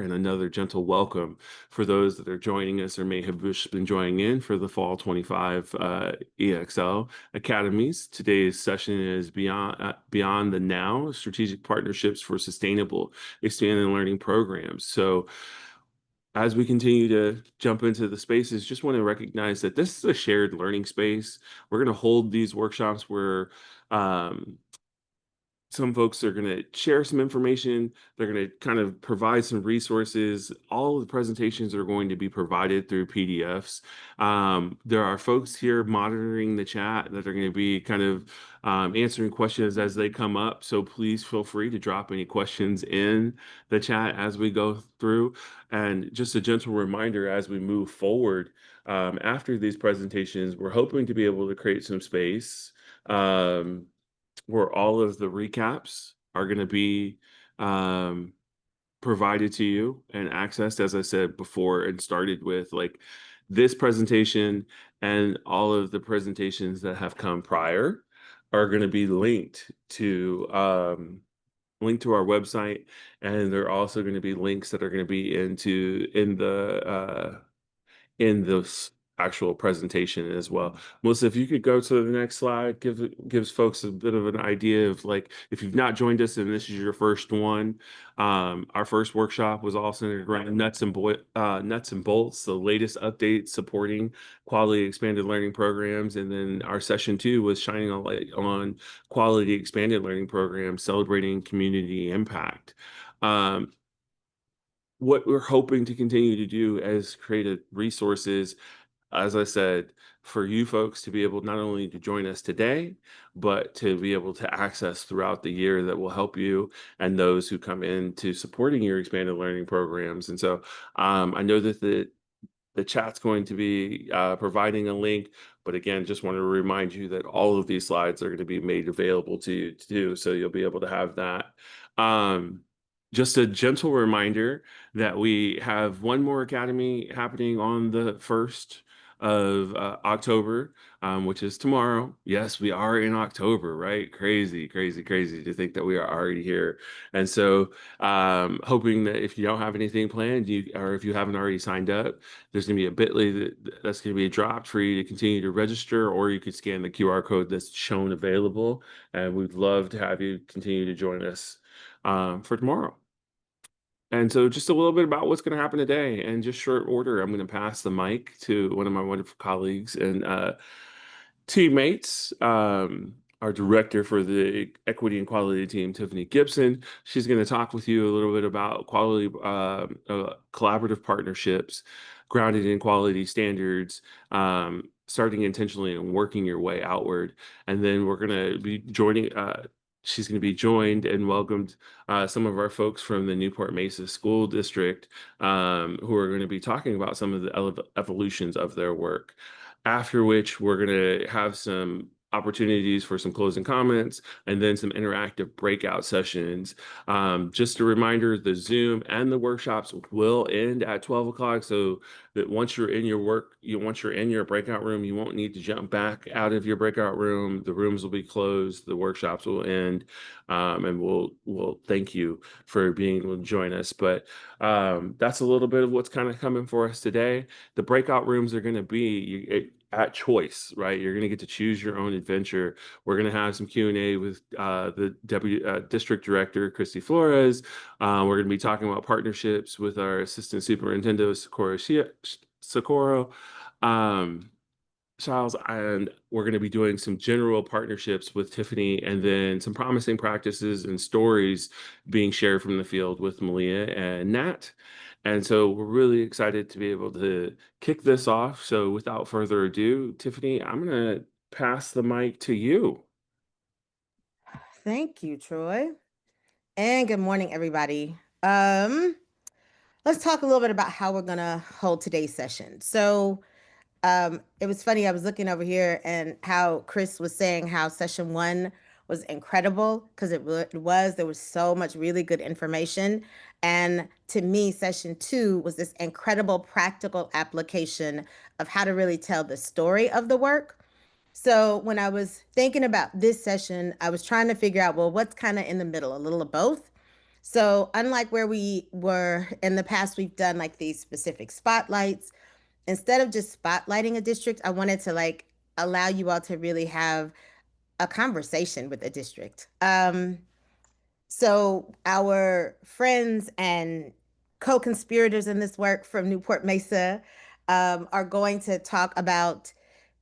and another gentle welcome for those that are joining us or may have just been joining in for the Fall 25 EXL Academies. Today's session is Beyond the Now, Strategic Partnerships for Sustainable Expanded Learning Programs. So as we continue to jump into the spaces, just want to recognize that this is a shared learning space. We're going to hold these workshops where some folks are going to share some information. They're going to kind of provide some resources. All of the presentations are going to be provided through PDFs. There are folks here monitoring the chat that are going to be kind of answering questions as they come up. So please feel free to drop any questions in the chat as we go through. And just a gentle reminder as we move forward, after these presentations, we're hoping to be able to create some space where all of the recaps are going to be provided to you and accessed, as I said before, and started with like this presentation and all of the presentations that have come prior are going to be linked to our website, and there are also going to be links that are going to be in this actual presentation as well. Melissa, if you could go to the next slide, gives folks a bit of an idea of like, if you've not joined us and this is your first one, our first workshop was all centered around nuts and bolts, the latest updates supporting quality expanded learning programs. And then our session 2 was shining a light on quality expanded learning programs, celebrating community impact. What we're hoping to continue to do is create resources, as I said, for you folks to be able not only to join us today, but to be able to access throughout the year that will help you and those who come into supporting your expanded learning programs. And so I know that the chat's going to be providing a link, but again, just want to remind you that all of these slides are going to be made available to you too, so you'll be able to have that. Just a gentle reminder that we have one more academy happening on the 1st of October, which is tomorrow. Yes, we are in October, right? Crazy, crazy, crazy to think that we are already here. And so hoping that if you don't have anything planned, or if you haven't already signed up, there's going to be a bit.ly that's going to be dropped for you to continue to register, or you could scan the QR code that's shown available. And we'd love to have you continue to join us for tomorrow. And so just a little bit about what's going to happen today. In just short order, I'm going to pass the mic to one of my wonderful colleagues and teammates, our director for the equity and quality team, Tiffany Gipson. She's going to talk with you a little bit about quality collaborative partnerships grounded in quality standards, starting intentionally and working your way outward. And then we're going to be she's going to be joined and welcomed some of our folks from the Newport-Mesa School District who are going to be talking about some of the evolutions of their work. After which, we're going to have some opportunities for some closing comments and then some interactive breakout sessions. Just a reminder, the Zoom and the workshops will end at 12 o'clock. So that once you're in your breakout room, you won't need to jump back out of your breakout room. The rooms will be closed, the workshops will end, and we'll thank you for being able to join us. But that's a little bit of what's kind of coming for us today. The breakout rooms are going to be at choice, right? You're going to get to choose your own adventure. We're going to have some Q&A with the district director, Christy Flores. We're going to be talking about partnerships with our assistant superintendent, Socorro. Shiels, and we're going to be doing some general partnerships with Tiffany, and then some promising practices and stories being shared from the field with Malia and Nat. And so we're really excited to be able to kick this off. So without further ado, Tiffany, I'm going to pass the mic to you. Thank you, Troy. And good morning, everybody. Let's talk a little bit about how we're going to hold today's session. So it was funny. I was looking over here and how Chris was saying how session 1 was incredible because it was. There was so much really good information. And to me, session 2 was this incredible practical application of how to really tell the story of the work. So when I was thinking about this session, I was trying to figure out, well, what's kind of in the middle, a little of both. So, unlike where we were in the past, we've done like these specific spotlights. Instead of just spotlighting a district, I wanted to like allow you all to really have a conversation with a district. So our friends and co-conspirators in this work from Newport-Mesa are going to talk about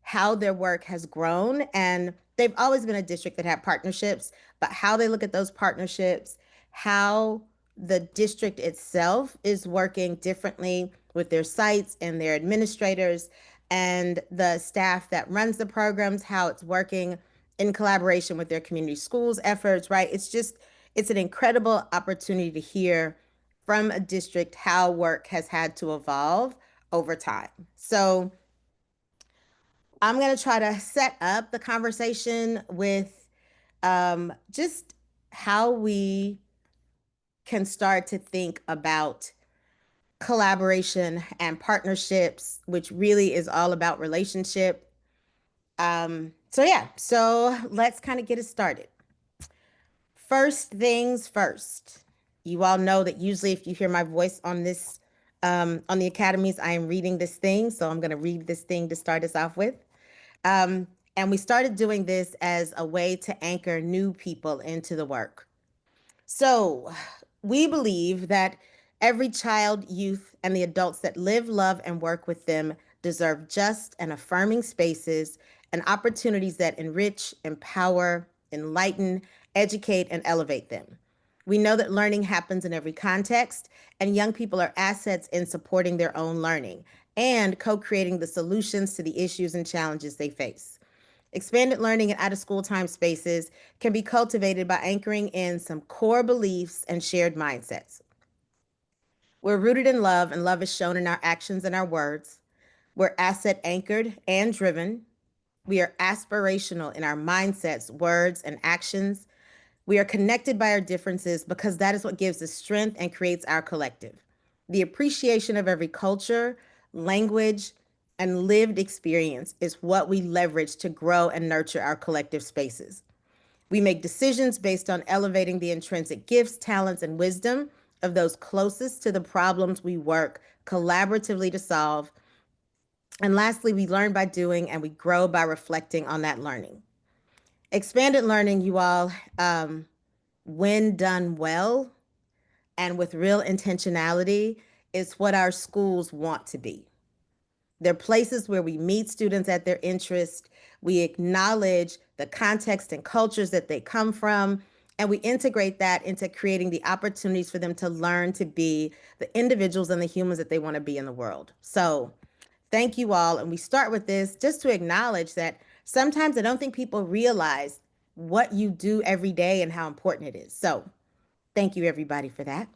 how their work has grown. And they've always been a district that had partnerships, but how they look at those partnerships, how the district itself is working differently with their sites and their administrators and the staff that runs the programs, how it's working in collaboration with their community schools efforts, right? It's an incredible opportunity to hear from a district how work has had to evolve over time. So I'm going to try to set up the conversation with just how we can start to think about collaboration and partnerships, which really is all about relationship. So let's kind of get it started. First things first. You all know that usually if you hear my voice on this, on the academies, I am reading this thing. So I'm going to read this thing to start us off with. Um, and we started doing this as a way to anchor new people into the work. So we believe that every child, youth, and the adults that live, love, and work with them deserve just and affirming spaces and opportunities that enrich, empower, enlighten, educate, and elevate them. We know that learning happens in every context, and young people are assets in supporting their own learning and co creating the solutions to the issues and challenges they face. Expanded learning and out of school time spaces can be cultivated by anchoring in some core beliefs and shared mindsets. We're rooted in love, and love is shown in our actions and our words. We're asset anchored and driven. We are aspirational in our mindsets, words, and actions. We are connected by our differences because that is what gives us strength and creates our collective. The appreciation of every culture, language, and lived experience is what we leverage to grow and nurture our collective spaces. We make decisions based on elevating the intrinsic gifts, talents, and wisdom of those closest to the problems we work collaboratively to solve. And lastly, we learn by doing and we grow by reflecting on that learning. Expanded learning, you all, when done well and with real intentionality, is what our schools want to be. They're places where we meet students at their interest. We acknowledge the context and cultures that they come from, and we integrate that into creating the opportunities for them to learn to be the individuals and the humans that they want to be in the world. So, thank you all. And we start with this just to acknowledge that sometimes I don't think people realize what you do every day and how important it is. So, thank you everybody for that.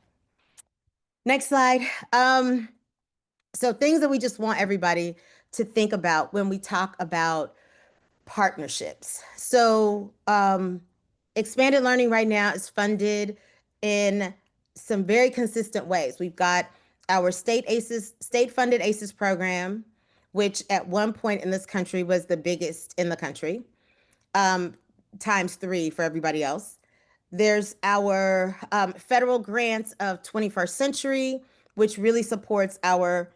Next slide. So things that we just want everybody to think about when we talk about partnerships. So expanded learning right now is funded in some very consistent ways. We've got our state funded ACEs program, which at one point in this country was the biggest in the country, times three for everybody else. There's our federal grants of 21st Century, which really supports our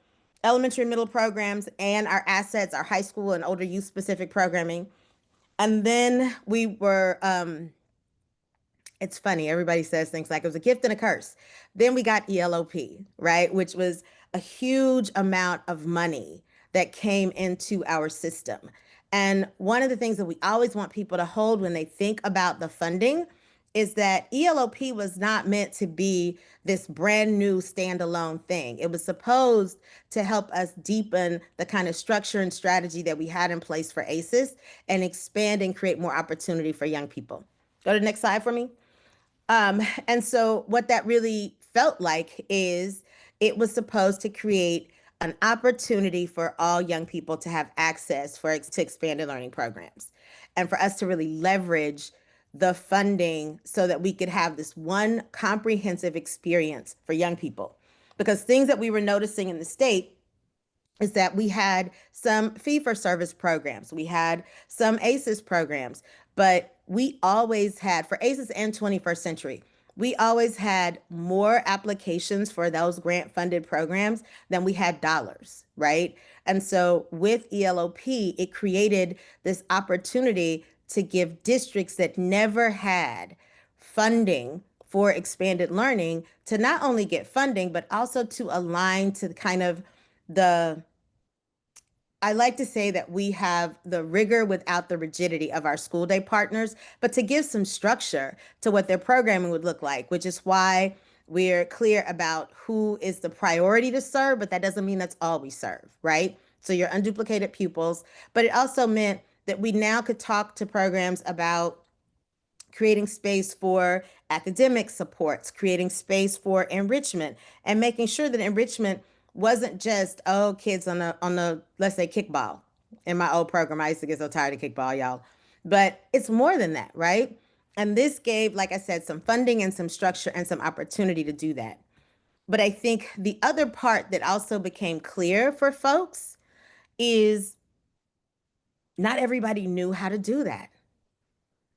elementary and middle programs and our assets, our high school and older youth specific programming. And then it's funny, everybody says things like it was a gift and a curse. Then we got ELOP, right? Which was a huge amount of money that came into our system. And one of the things that we always want people to hold when they think about the funding is that ELOP was not meant to be this brand new standalone thing. It was supposed to help us deepen the kind of structure and strategy that we had in place for ACEs and expand and create more opportunity for young people. Go to the next slide for me. And so what that really felt like is it was supposed to create an opportunity for all young people to have access to expanded learning programs and for us to really leverage the funding so that we could have this one comprehensive experience for young people. Because things that we were noticing in the state is that we had some fee for service programs, we had some ACEs programs, but we always had, for ACEs and 21st Century, we always had more applications for those grant funded programs than we had dollars, right? And so with ELOP, it created this opportunity to give districts that never had funding for expanded learning to not only get funding, but also to align to kind of the I like to say that we have the rigor without the rigidity of our school day partners, but to give some structure to what their programming would look like, which is why we're clear about who is the priority to serve, but that doesn't mean that's all we serve, right? So your unduplicated pupils, but it also meant that we now could talk to programs about creating space for academic supports, creating space for enrichment, and making sure that enrichment wasn't just, oh, kids on the let's say kickball. In my old program, I used to get so tired of kickball, y'all. But it's more than that, right? And this gave, like I said, some funding and some structure and some opportunity to do that. But I think the other part that also became clear for folks is not everybody knew how to do that,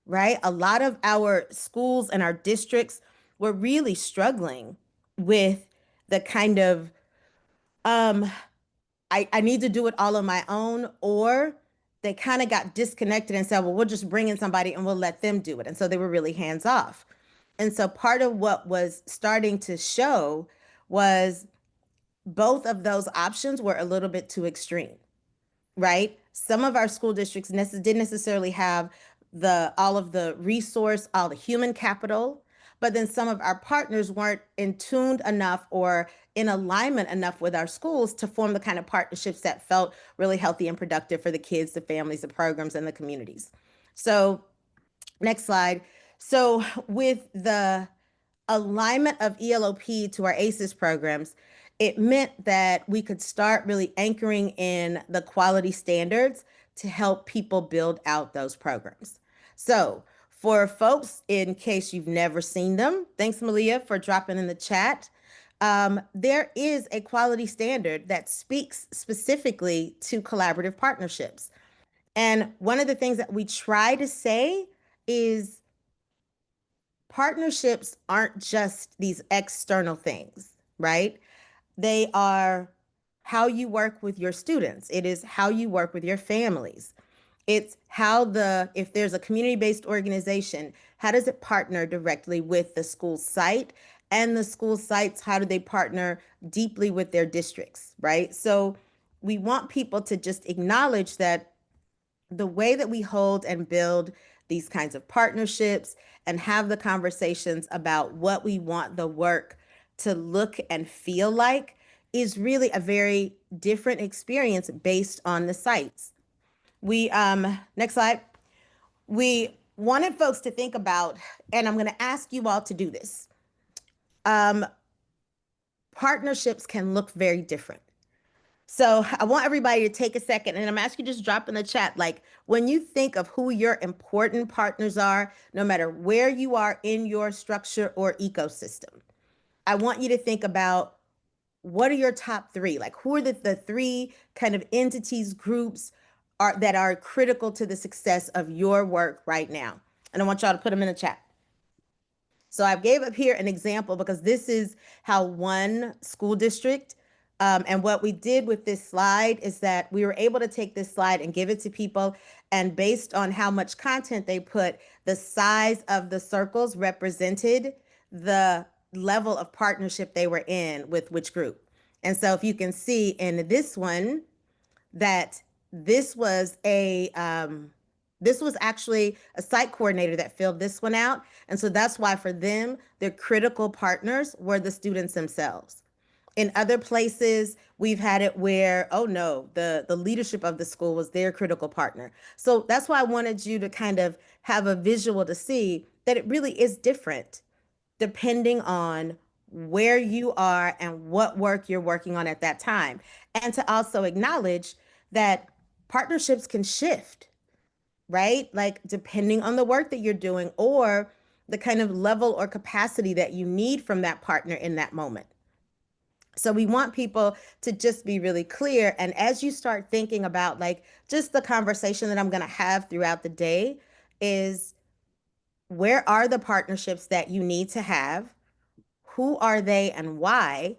right? A lot of our schools and our districts were really struggling with the kind of um I need to do it all on my own, or they kind of got disconnected and said, well, we'll just bring in somebody and we'll let them do it. And so they were really hands off. And so part of what was starting to show was both of those options were a little bit too extreme, right? Some of our school districts didn't necessarily have the all of the resource, all the human capital, but then some of our partners weren't in tuned enough or in alignment enough with our schools to form the kind of partnerships that felt really healthy and productive for the kids, the families, the programs, and the communities. So, next slide. So, with the alignment of ELOP to our ACES programs, it meant that we could start really anchoring in the quality standards to help people build out those programs. So, for folks, in case you've never seen them, thanks, Malia, for dropping in the chat. There is a quality standard that speaks specifically to collaborative partnerships. And one of the things that we try to say is partnerships aren't just these external things, right? They are how you work with your students. It is how you work with your families. It's how if there's a community-based organization, how does it partner directly with the school site? And the school sites, how do they partner deeply with their districts, right? So we want people to just acknowledge that the way that we hold and build these kinds of partnerships and have the conversations about what we want the work to look and feel like is really a very different experience based on the sites. We next slide. We wanted folks to think about, and I'm going to ask you all to do this. Partnerships can look very different. So I want everybody to take a second and I'm asking you to just drop in the chat, like when you think of who your important partners are, no matter where you are in your structure or ecosystem, I want you to think about what are your top three? Like who are the three kind of entities, groups that are critical to the success of your work right now? And I want y'all to put them in the chat. So I gave up here an example because this is how one school district and what we did with this slide is that we were able to take this slide and give it to people. And based on how much content they put, the size of the circles represented the level of partnership they were in with which group. And so if you can see in this one that this was actually a site coordinator that filled this one out. And so that's why for them, their critical partners were the students themselves. In other places, we've had it where, oh no, the leadership of the school was their critical partner. So that's why I wanted you to kind of have a visual to see that it really is different depending on where you are and what work you're working on at that time. And to also acknowledge that partnerships can shift, right? Like depending on the work that you're doing or the kind of level or capacity that you need from that partner in that moment. So we want people to just be really clear. And as you start thinking about like just the conversation that I'm going to have throughout the day is Where are the partnerships that you need to have? Who are they and why?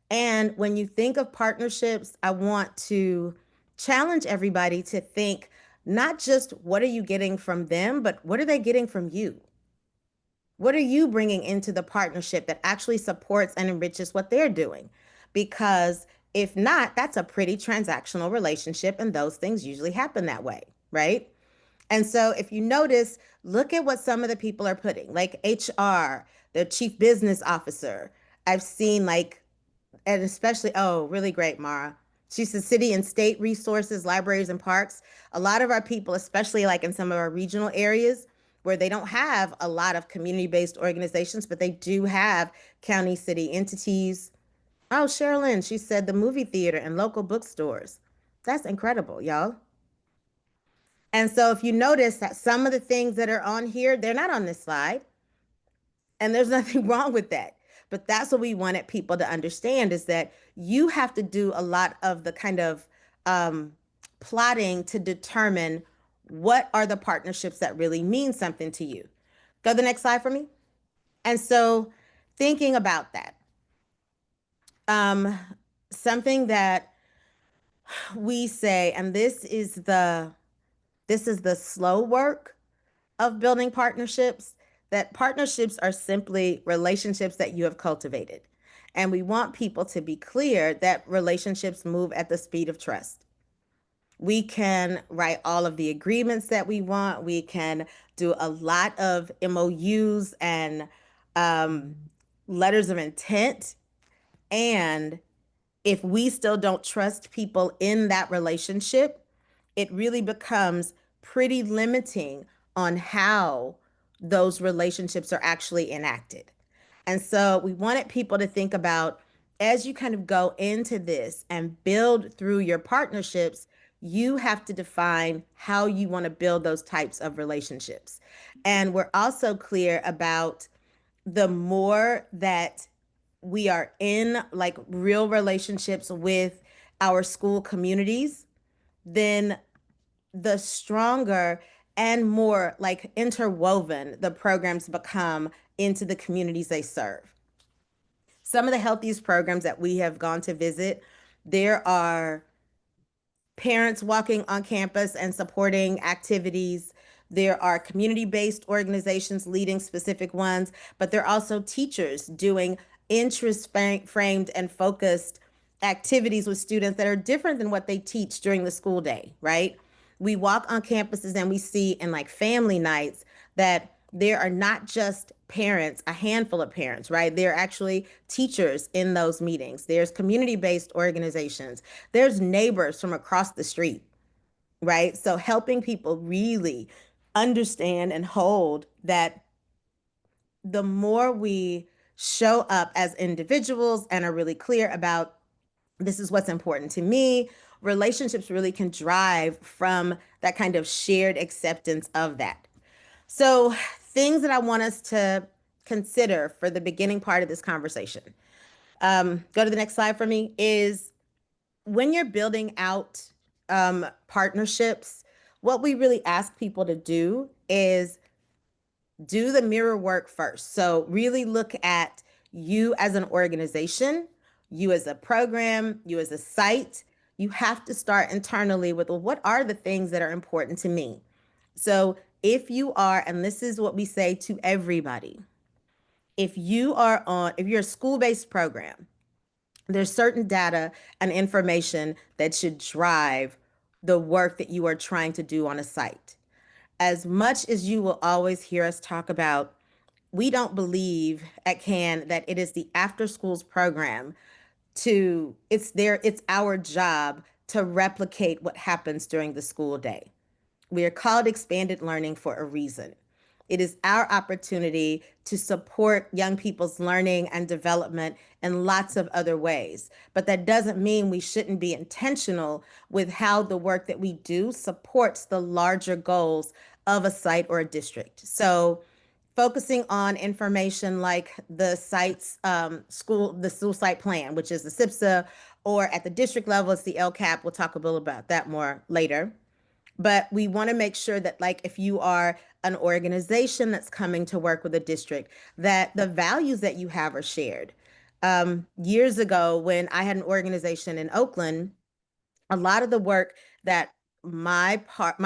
And when you think of partnerships, I want to challenge everybody to think not just what are you getting from them, but what are they getting from you? What are you bringing into the partnership that actually supports and enriches what they're doing? Because if not, that's a pretty transactional relationship, and those things usually happen that way, right? And so if you notice, look at what some of the people are putting, like HR, the chief business officer. I've seen like, and especially, oh, really great, Mara. She says city and state resources, libraries and parks. A lot of our people, especially like in some of our regional areas where they don't have a lot of community-based organizations, but they do have county city entities. Oh, Sherilyn, she said the movie theater and local bookstores. That's incredible, y'all. And so if you notice that some of the things that are on here, they're not on this slide. And there's nothing wrong with that. But that's what we wanted people to understand is that you have to do a lot of the kind of um, plotting to determine what are the partnerships that really mean something to you. Go to the next slide for me. And so thinking about that, um, something that we say, and this is the slow work of building partnerships, that partnerships are simply relationships that you have cultivated. And we want people to be clear that relationships move at the speed of trust. We can write all of the agreements that we want. We can do a lot of MOUs and um, letters of intent. And if we still don't trust people in that relationship, it really becomes pretty limiting on how those relationships are actually enacted. And so we wanted people to think about as you kind of go into this and build through your partnerships, you have to define how you want to build those types of relationships. And we're also clear about the more that we are in like real relationships with our school communities, then the stronger and more like interwoven the programs become into the communities they serve. Some of the healthiest programs that we have gone to visit, there are parents walking on campus and supporting activities. There are community-based organizations leading specific ones, but there are also teachers doing interest framed and focused activities with students that are different than what they teach during the school day, right? We walk on campuses and we see in like family nights that there are not just parents, a handful of parents, right? There are actually teachers in those meetings. There's community-based organizations. There's neighbors from across the street, right? So helping people really understand and hold that the more we show up as individuals and are really clear about this is what's important to me, relationships really can drive from that kind of shared acceptance of that. So, things that I want us to consider for the beginning part of this conversation. Go to the next slide for me. Is when you're building out partnerships, what we really ask people to do is do the mirror work first. So, really look at you as an organization, you as a program, you as a site. You have to start internally with, well, what are the things that are important to me? So, if you are, and this is what we say to everybody, if you're a school-based program, there's certain data and information that should drive the work that you are trying to do on a site. As much as you will always hear us talk about, we don't believe at CAN that it is the after schools program it's our job to replicate what happens during the school day. We are called expanded learning for a reason. It is our opportunity to support young people's learning and development in lots of other ways. But that doesn't mean we shouldn't be intentional with how the work that we do supports the larger goals of a site or a district. So focusing on information like the school site plan, which is the SIPSA, or at the district level, it's the LCAP. We'll talk a little about that more later. But we want to make sure that, like, if you are an organization that's coming to work with a district, that the values that you have are shared. Years ago, when I had an organization in Oakland, a lot of the work that my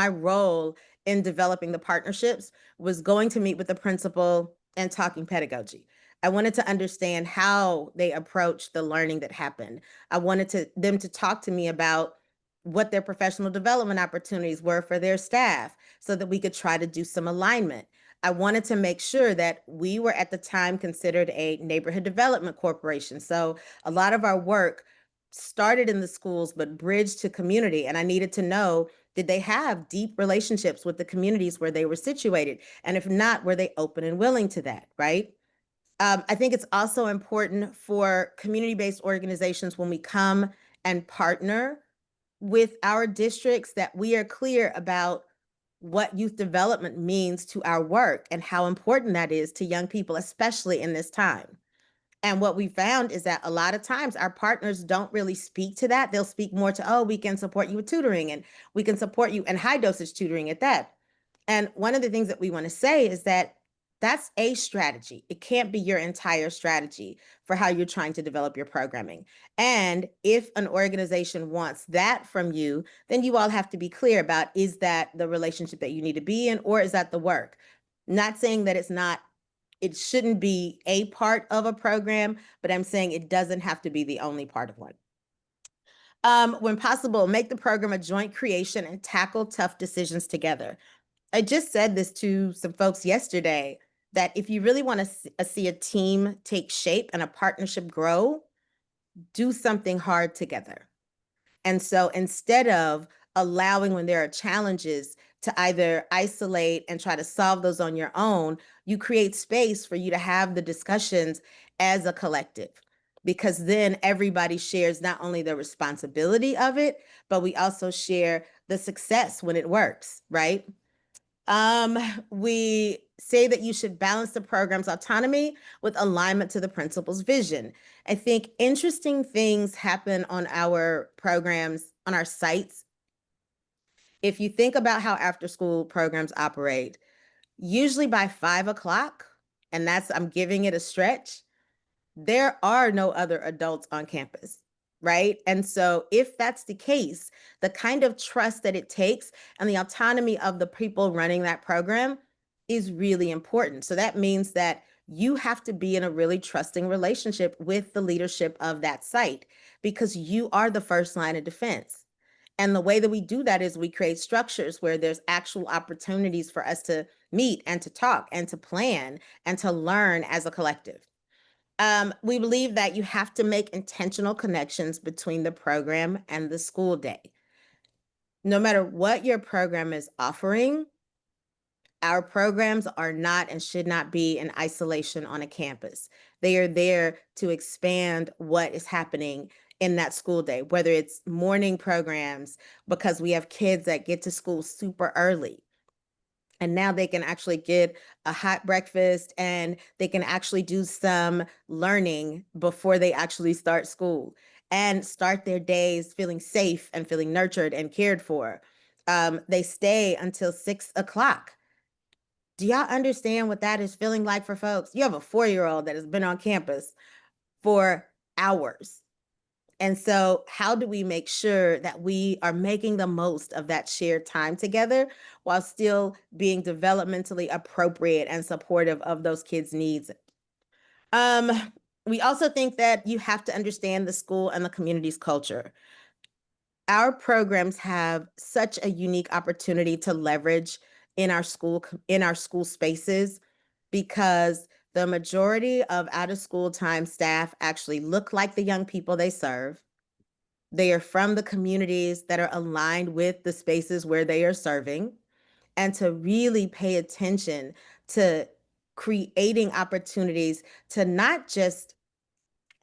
role in developing the partnerships was going to meet with the principal and talking pedagogy. I wanted to understand how they approached the learning that happened. I wanted them to talk to me about what their professional development opportunities were for their staff so that we could try to do some alignment. I wanted to make sure that we were at the time considered a neighborhood development corporation. So a lot of our work started in the schools but bridged to community, and I needed to know, did they have deep relationships with the communities where they were situated, and if not, were they open and willing to that, right? I think it's also important for community-based organizations, when we come and partner with our districts, that we are clear about what youth development means to our work and how important that is to young people, especially in this time. And what we found is that a lot of times our partners don't really speak to that. They'll speak more to, oh, we can support you with tutoring, and we can support you in high dosage tutoring at that. And one of the things that we want to say is that that's a strategy. It can't be your entire strategy for how you're trying to develop your programming. And if an organization wants that from you, then you all have to be clear about, is that the relationship that you need to be in, or is that the work? Not saying that it shouldn't be a part of a program, but I'm saying it doesn't have to be the only part of one. When possible, make the program a joint creation and tackle tough decisions together. I just said this to some folks yesterday, that if you really want to see a team take shape and a partnership grow, do something hard together. And so instead of allowing, when there are challenges, to either isolate and try to solve those on your own, you create space for you to have the discussions as a collective. Because then everybody shares not only the responsibility of it, but we also share the success when it works, right? Um, we say that you should balance the program's autonomy with alignment to the principal's vision. I think interesting things happen on our programs, on our sites. If you think about how after school programs operate, usually by 5 o'clock, and I'm giving it a stretch, there are no other adults on campus, right? And so, if that's the case, the kind of trust that it takes and the autonomy of the people running that program is really important. So, that means that you have to be in a really trusting relationship with the leadership of that site, because you are the first line of defense. And the way that we do that is we create structures where there's actual opportunities for us to meet and to talk and to plan and to learn as a collective. We believe that you have to make intentional connections between the program and the school day. No matter what your program is offering, our programs are not and should not be in isolation on a campus. They are there to expand what is happening in that school day, whether it's morning programs, because we have kids that get to school super early, and now they can actually get a hot breakfast and they can actually do some learning before they actually start school and start their days feeling safe and feeling nurtured and cared for. They stay until 6 o'clock. Do y'all understand what that is feeling like for folks? You have a 4-year-old that has been on campus for hours. And so, how do we make sure that we are making the most of that shared time together while still being developmentally appropriate and supportive of those kids' needs? Um, we also think that you have to understand the school and the community's culture. Our programs have such a unique opportunity to leverage in our school spaces, because the majority of out of school time staff actually look like the young people they serve. They are from the communities that are aligned with the spaces where they are serving, and to really pay attention to creating opportunities to not just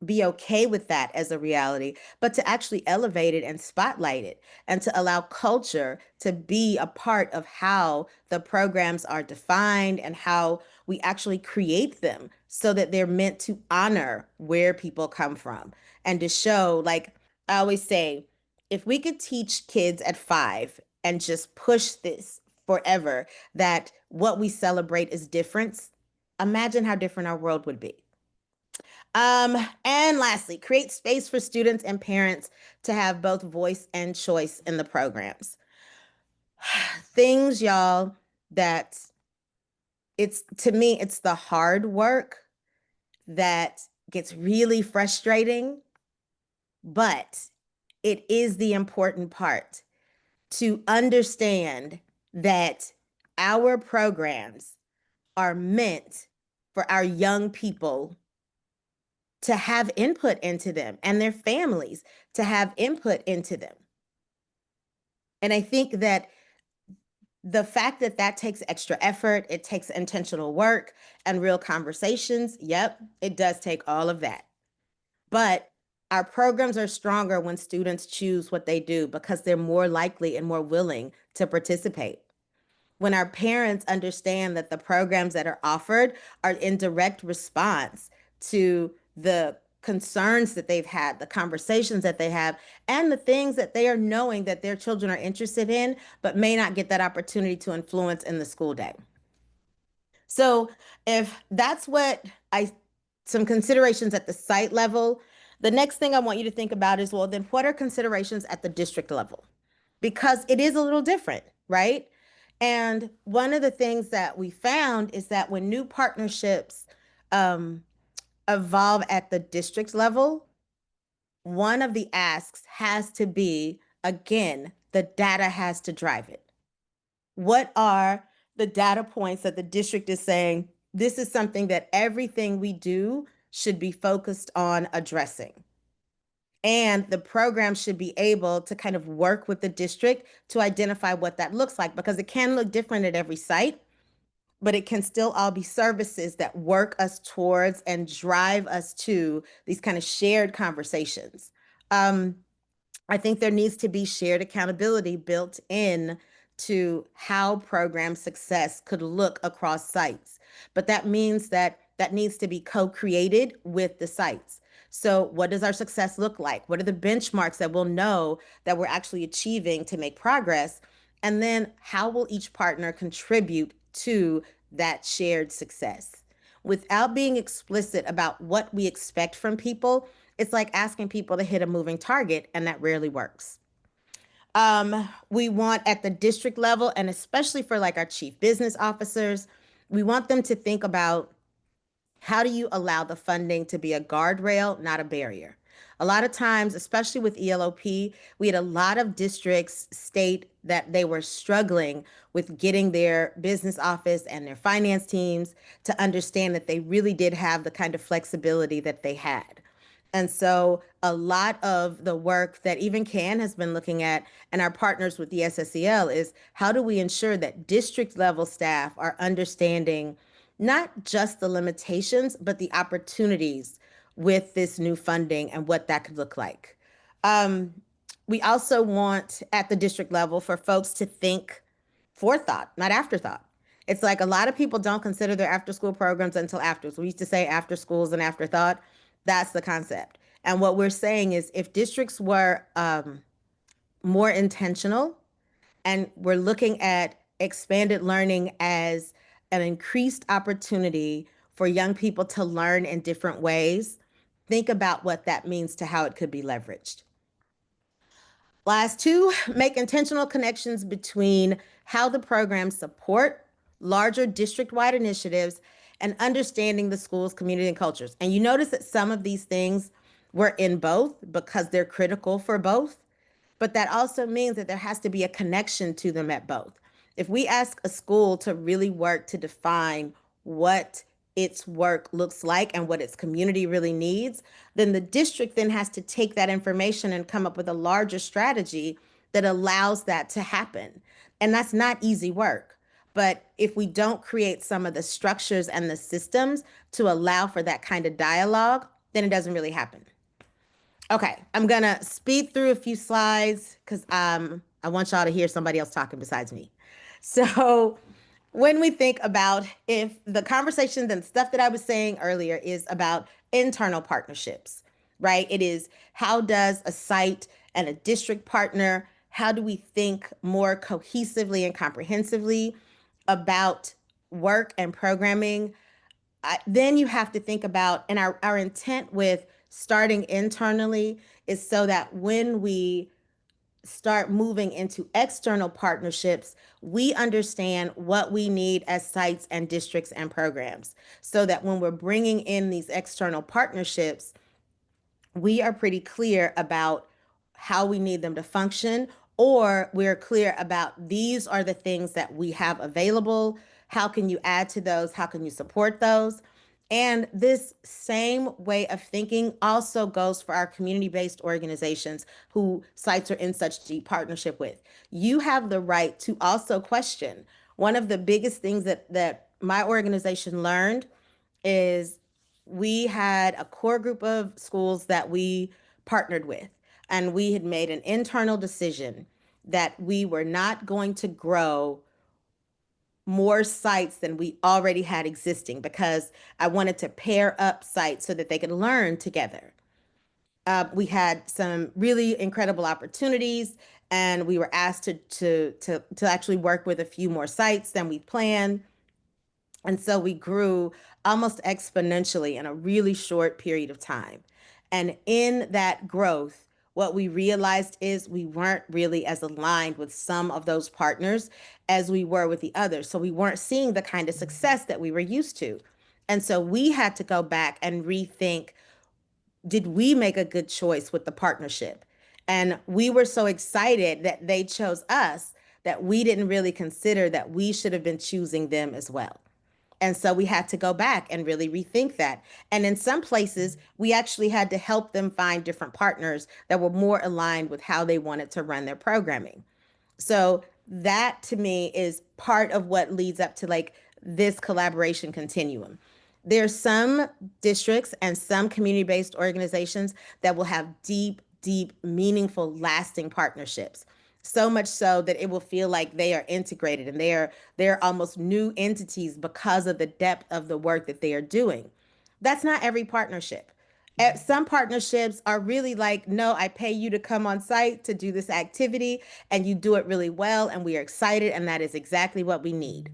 be okay with that as a reality, but to actually elevate it and spotlight it, and to allow culture to be a part of how the programs are defined and how we actually create them, so that they're meant to honor where people come from and to show, like I always say, if we could teach kids at 5 and just push this forever that what we celebrate is difference, imagine how different our world would be. And lastly, create space for students and parents to have both voice and choice in the programs. Things, y'all, that it's to me, it's the hard work that gets really frustrating, but it is the important part to understand that our programs are meant for our young people to have input into them and their families to have input into them. And I think that the fact that that takes extra effort, it takes intentional work and real conversations. Yep, it does take all of that. But our programs are stronger when students choose what they do because they're more likely and more willing to participate. When our parents understand that the programs that are offered are in direct response to the concerns that they've had, the conversations that they have, and the things that they are knowing that their children are interested in, but may not get that opportunity to influence in the school day. So if that's what some considerations at the site level, the next thing I want you to think about is, well, then what are considerations at the district level? Because it is a little different, right? And one of the things that we found is that when new partnerships um, evolve at the district level, one of the asks has to be, again, the data has to drive it. What are the data points that the district is saying, this is something that everything we do should be focused on addressing? And the program should be able to kind of work with the district to identify what that looks like, because it can look different at every site, but it can still all be services that work us towards and drive us to these kind of shared conversations. I think there needs to be shared accountability built in to how program success could look across sites. But that means that that needs to be co-created with the sites. So what does our success look like? What are the benchmarks that we'll know that we're actually achieving to make progress? And then how will each partner contribute to that shared success? Without being explicit about what we expect from people, it's like asking people to hit a moving target, and that rarely works. We want at the district level, and especially for like our chief business officers, we want them to think about, how do you allow the funding to be a guardrail, not a barrier? A lot of times, especially with ELOP, we had a lot of districts state that they were struggling with getting their business office and their finance teams to understand that they really did have the kind of flexibility that they had. And so a lot of the work that even CAN has been looking at and our partners with the SSEL is, how do we ensure that district level staff are understanding not just the limitations, but the opportunities with this new funding and what that could look like. Um, we also want at the district level for folks to think forethought, not afterthought. It's like a lot of people don't consider their after school programs until after. So we used to say after school is an afterthought. That's the concept. And what we're saying is, if districts were more intentional, and we're looking at expanded learning as an increased opportunity for young people to learn in different ways, think about what that means to how it could be leveraged. Last two, make intentional connections between how the programs support larger district-wide initiatives and understanding the school's community and cultures. And you notice that some of these things were in both because they're critical for both, but that also means that there has to be a connection to them at both. If we ask a school to really work to define what its work looks like and what its community really needs, then the district then has to take that information and come up with a larger strategy that allows that to happen. And that's not easy work. But if we don't create some of the structures and the systems to allow for that kind of dialogue, then it doesn't really happen. Okay, I'm gonna speed through a few slides because I want y'all to hear somebody else talking besides me. So when we think about, if the conversation and stuff that I was saying earlier is about internal partnerships, right? It is, how does a site and a district partner how do we think more cohesively and comprehensively about work and programming. Then you have to think about, and our intent with starting internally is so that when we start moving into external partnerships, we understand what we need as sites and districts and programs, so that when we're bringing in these external partnerships, we are pretty clear about how we need them to function, or we're clear about these are the things that we have available. How can you add to those? How can you support those? And this same way of thinking also goes for our community-based organizations who sites are in such deep partnership with. You have the right to also question. One of the biggest things that my organization learned is we had a core group of schools that we partnered with, and we had made an internal decision that we were not going to grow more sites than we already had existing, because I wanted to pair up sites so that they could learn together. We had some really incredible opportunities, and we were asked to actually work with a few more sites than we planned. And so we grew almost exponentially in a really short period of time. And in that growth, what we realized is we weren't really as aligned with some of those partners as we were with the others. So we weren't seeing the kind of success that we were used to. And so we had to go back and rethink, did we make a good choice with the partnership? And we were so excited that they chose us that we didn't really consider that we should have been choosing them as well. And so we had to go back and really rethink that. And in some places, we actually had to help them find different partners that were more aligned with how they wanted to run their programming. So that to me is part of what leads up to like this collaboration continuum. There's some districts and some community-based organizations that will have deep, deep, meaningful, lasting partnerships. So much so that it will feel like they are integrated and they're almost new entities because of the depth of the work that they are doing. That's not every partnership. Some partnerships are really like, no, I pay you to come on site to do this activity, and you do it really well, and we are excited, and that is exactly what we need.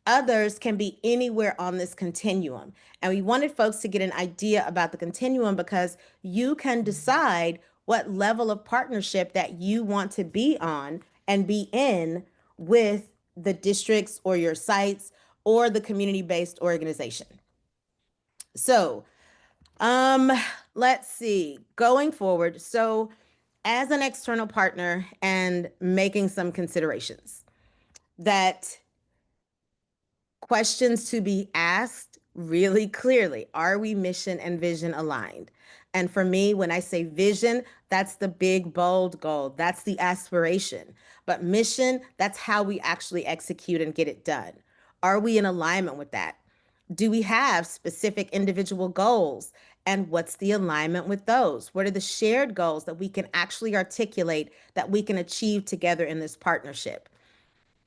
Others can be anywhere on this continuum. And we wanted folks to get an idea about the continuum because you can decide what level of partnership that you want to be on and be in with the districts or your sites or the community-based organization. So, um, let's see, going forward. So, as an external partner and making some considerations, that questions to be asked really clearly. Are we mission and vision aligned? And for me, when I say vision, that's the big, bold goal. That's the aspiration. But mission, that's how we actually execute and get it done. Are we in alignment with that? Do we have specific individual goals? And what's the alignment with those? What are the shared goals that we can actually articulate that we can achieve together in this partnership?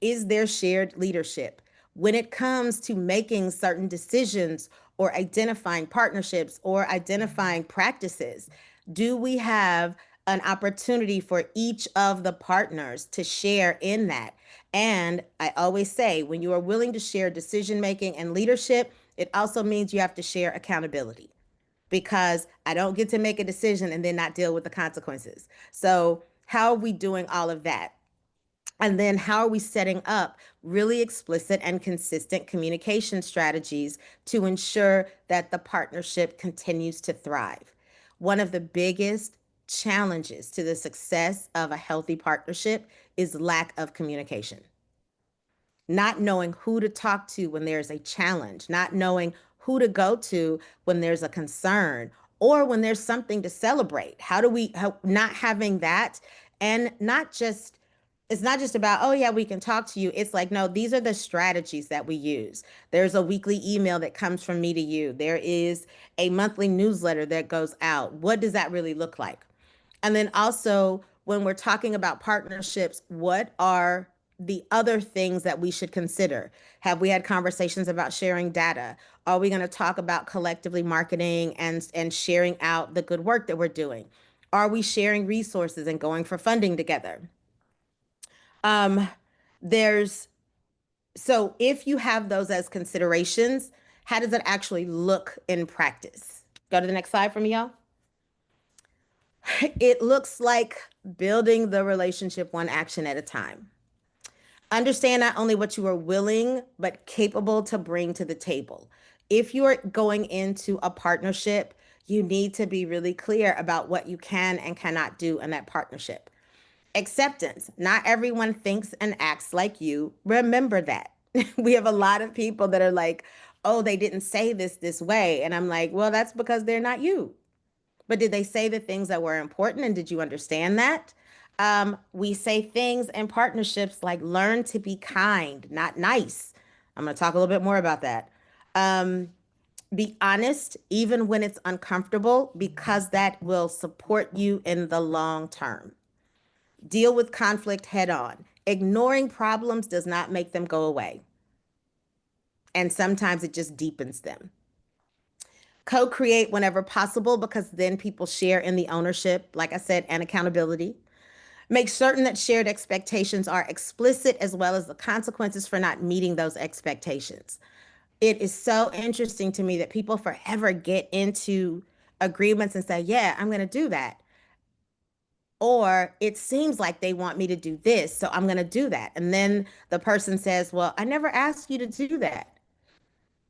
Is there shared leadership? When it comes to making certain decisions or identifying partnerships or identifying practices, do we have an opportunity for each of the partners to share in that? And I always say, when you are willing to share decision making and leadership, it also means you have to share accountability, because I don't get to make a decision and then not deal with the consequences. So, how are we doing all of that? And then how are we setting up really explicit and consistent communication strategies to ensure that the partnership continues to thrive? One of the biggest challenges to the success of a healthy partnership is lack of communication. Not knowing who to talk to when there's a challenge, not knowing who to go to when there's a concern or when there's something to celebrate. How do we, not having that, and not just, it's not just about, oh yeah, we can talk to you. It's like, no, these are the strategies that we use. There's a weekly email that comes from me to you. There is a monthly newsletter that goes out. What does that really look like? And then also, when we're talking about partnerships, what are the other things that we should consider? Have we had conversations about sharing data? Are we going to talk about collectively marketing and sharing out the good work that we're doing? Are we sharing resources and going for funding together? Um, there's so if you have those as considerations, how does it actually look in practice? Go to the next slide for me, y'all. It looks like building the relationship one action at a time. Understand not only what you are willing, but capable to bring to the table. If you're going into a partnership, you need to be really clear about what you can and cannot do in that partnership. Acceptance. Not everyone thinks and acts like you. Remember that. We have a lot of people that are like, oh, they didn't say this way. And I'm like, well, that's because they're not you. But did they say the things that were important and did you understand that? We say things in partnerships like learn to be kind, not nice. I'm going to talk a little bit more about that. Um, be honest, even when it's uncomfortable, because that will support you in the long term. Deal with conflict head on. Ignoring problems does not make them go away. And sometimes it just deepens them. Co-create whenever possible because then people share in the ownership, like I said, and accountability. Make certain that shared expectations are explicit as well as the consequences for not meeting those expectations. It is so interesting to me that people forever get into agreements and say, yeah, I'm going to do that. Or it seems like they want me to do this, so I'm going to do that. And then the person says, well, I never asked you to do that.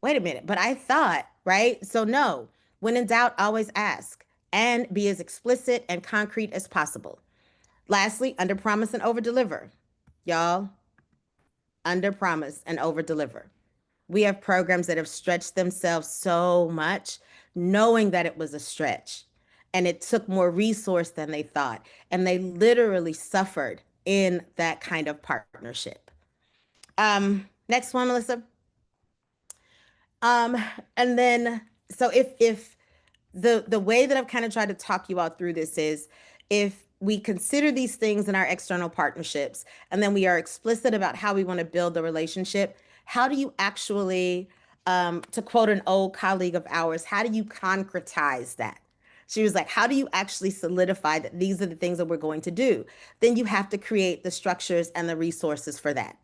Wait a minute, but I thought, right? So, no, when in doubt, always ask and be as explicit and concrete as possible. Lastly, under promise and over deliver. Y'all, under promise and over deliver. We have programs that have stretched themselves so much, knowing that it was a stretch and it took more resource than they thought. And they literally suffered in that kind of partnership. Next one, Melissa. Um, and then so if the way that I've kind of tried to talk you all through this is if we consider these things in our external partnerships and then we are explicit about how we want to build the relationship, how do you actually, to quote an old colleague of ours, how do you concretize that? She was like, how do you actually solidify that these are the things that we're going to do? Then you have to create the structures and the resources for that.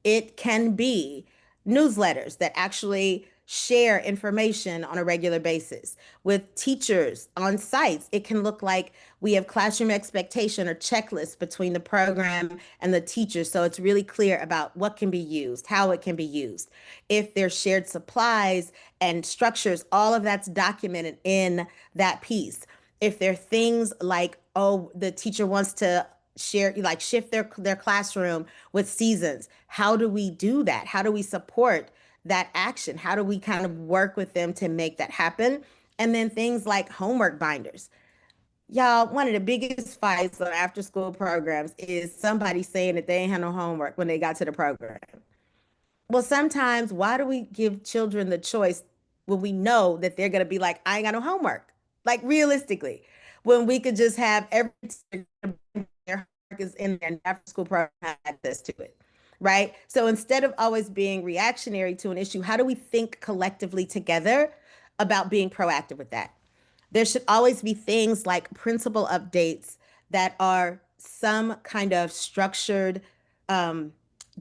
It can be newsletters that actually share information on a regular basis with teachers on sites. It can look like we have classroom expectation or checklists between the program and the teachers. So it's really clear about what can be used, how it can be used. If there's shared supplies and structures, all of that's documented in that piece. If there are things like, oh, the teacher wants to share like shift their classroom with seasons, how do we do that? How do we support that action? How do we kind of work with them to make that happen? And then things like homework binders. Y'all, one of the biggest fights on after school programs is somebody saying that they ain't had no homework when they got to the program. Well, sometimes why do we give children the choice when we know that they're going to be like, I ain't got no homework? Like realistically, when we could just have every their homework is in their after school program have access to it. Right. So instead of always being reactionary to an issue, how do we think collectively together about being proactive with that? There should always be things like principal updates that are some kind of structured, um,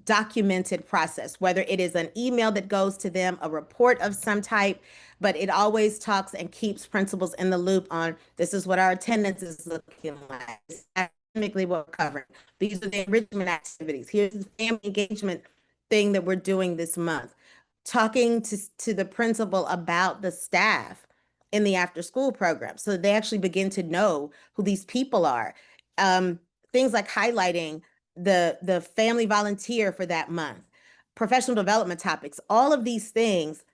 documented process, whether it is an email that goes to them, a report of some type, but it always talks and keeps principals in the loop on this is what our attendance is looking like. This is academically what we're covering. These are the enrichment activities. Here's the family engagement thing that we're doing this month. Talking to the principal about the staff in the after school program so that they actually begin to know who these people are. Um, Things like highlighting the family volunteer for that month, professional development topics, all of these things,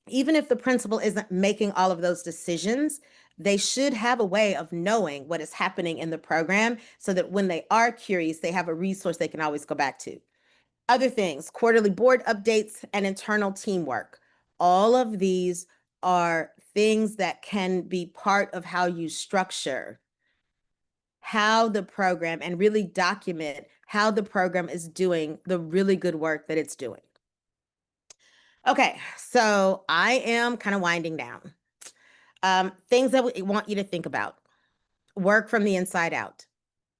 even if the principal isn't making all of those decisions, they should have a way of knowing what is happening in the program so that when they are curious, they have a resource they can always go back to. Other things, quarterly board updates and internal teamwork. All of these are things that can be part of how you structure how the program and really document how the program is doing the really good work that it's doing. Okay, so I am kind of winding down. Things that we want you to think about. Work from the inside out.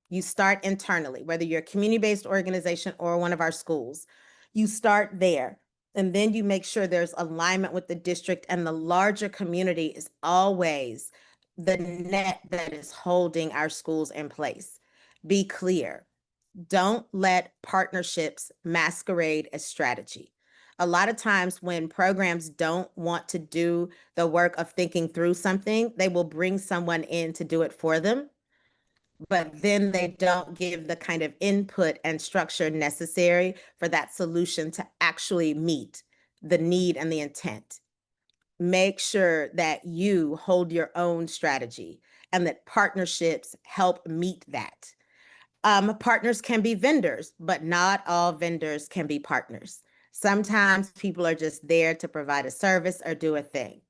You start internally, whether you're a community-based organization or one of our schools. You start there. And then you make sure there's alignment with the district, and the larger community is always the net that is holding our schools in place. Be clear. Don't let partnerships masquerade as strategy. A lot of times when programs don't want to do the work of thinking through something, they will bring someone in to do it for them, but then they don't give the kind of input and structure necessary for that solution to actually meet the need and the intent. Make sure that you hold your own strategy and that partnerships help meet that. Partners can be vendors, but not all vendors can be partners. Sometimes people are just there to provide a service or do a thing.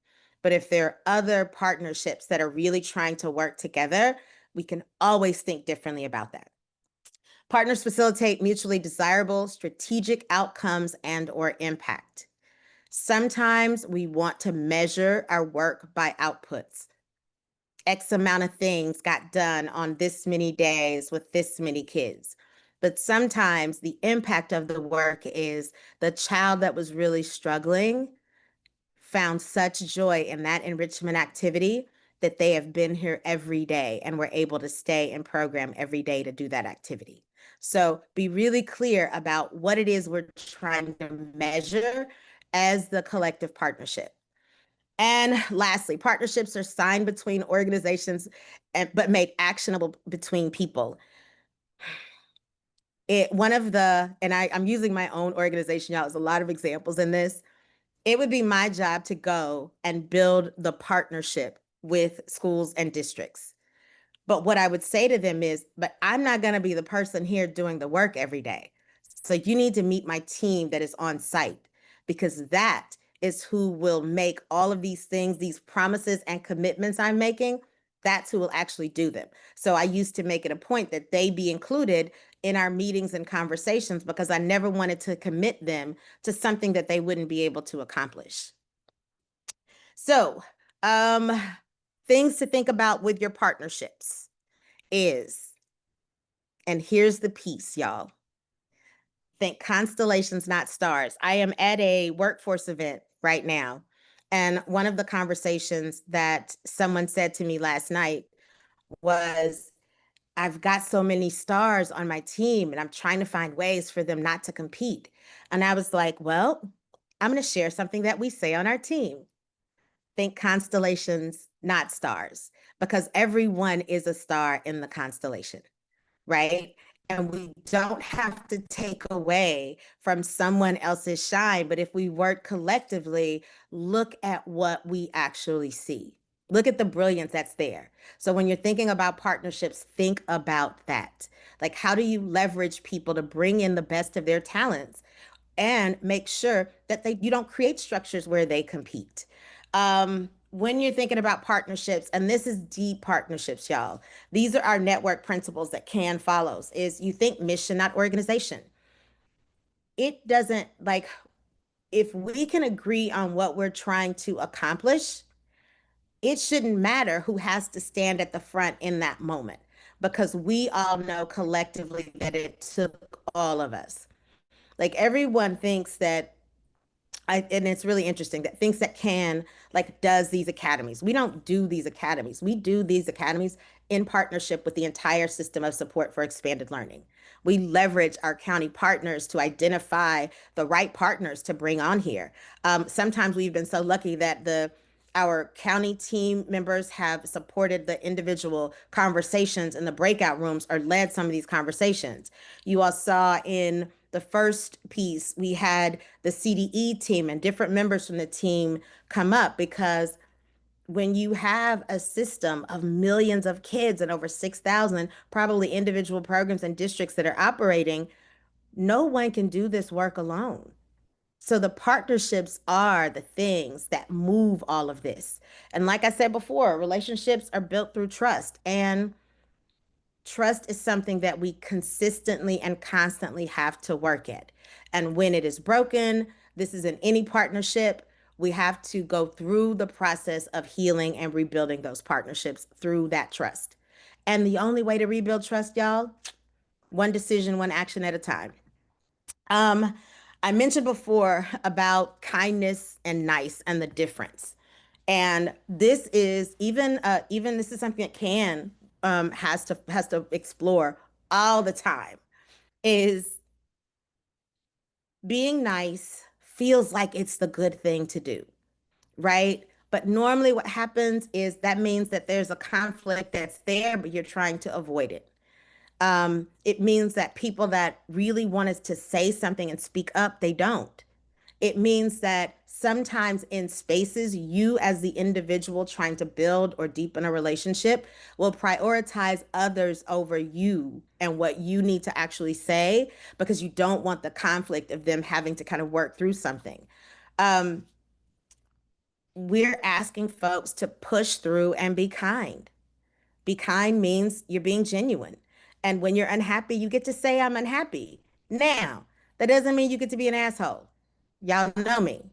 But if there are other partnerships that are really trying to work together, we can always think differently about that. Partners facilitate mutually desirable strategic outcomes and or impact. Sometimes we want to measure our work by outputs. X amount of things got done on this many days with this many kids. But sometimes the impact of the work is the child that was really struggling found such joy in that enrichment activity that they have been here every day and were able to stay in program every day to do that activity. So be really clear about what it is we're trying to measure as the collective partnership. And lastly, partnerships are signed between organizations, but made actionable between people. I'm using my own organization, y'all. There's a lot of examples in this. It would be my job to go and build the partnership with schools and districts. But what I would say to them is, but I'm not going to be the person here doing the work every day. So you need to meet my team that is on site, because that is who will make all of these things, these promises and commitments I'm making. That's who will actually do them. So I used to make it a point that they be included in our meetings and conversations, because I never wanted to commit them to something that they wouldn't be able to accomplish. So, things to think about with your partnerships is, and here's the piece, y'all. Think constellations, not stars. I am at a workforce event right now. And one of the conversations that someone said to me last night was, I've got so many stars on my team and I'm trying to find ways for them not to compete. And I was like, well, I'm going to share something that we say on our team. Think constellations, not stars, because everyone is a star in the constellation, right? And we don't have to take away from someone else's shine, but if we work collectively, look at what we actually see. Look at the brilliance that's there. So when you're thinking about partnerships, think about that. Like, how do you leverage people to bring in the best of their talents and make sure that you don't create structures where they compete? When you're thinking about partnerships, and this is deep partnerships, y'all, these are our network principles that CAN follows, is you think mission, not organization. It doesn't, like, if we can agree on what we're trying to accomplish, it shouldn't matter who has to stand at the front in that moment, because we all know collectively that it took all of us. Like, everyone thinks that and it's really interesting, that thinks that CAN like does these academies. We don't do these academies. We do these academies in partnership with the entire system of support for expanded learning. We leverage our county partners to identify the right partners to bring on here. Sometimes we've been so lucky that our county team members have supported the individual conversations in the breakout rooms or led some of these conversations. You all saw in the first piece, we had the CDE team and different members from the team come up, because when you have a system of millions of kids and over 6,000 probably individual programs and districts that are operating, no one can do this work alone. So the partnerships are the things that move all of this. And like I said before, relationships are built through trust, and trust is something that we consistently and constantly have to work at. And when it is broken, this is in any partnership, we have to go through the process of healing and rebuilding those partnerships through that trust. And the only way to rebuild trust, y'all, one decision, one action at a time. Um, I mentioned before about kindness and nice and the difference. And this is even this is something that can has to explore all the time is being nice feels like it's the good thing to do, right? But normally what happens is that means that there's a conflict that's there, but you're trying to avoid it. It means that people that really wanted to say something and speak up, they don't. It means that sometimes in spaces, you as the individual trying to build or deepen a relationship will prioritize others over you and what you need to actually say because you don't want the conflict of them having to kind of work through something. Um, we're asking folks to push through and be kind. Be kind means you're being genuine. And when you're unhappy, you get to say, I'm unhappy. Now, that doesn't mean you get to be an asshole. Y'all know me.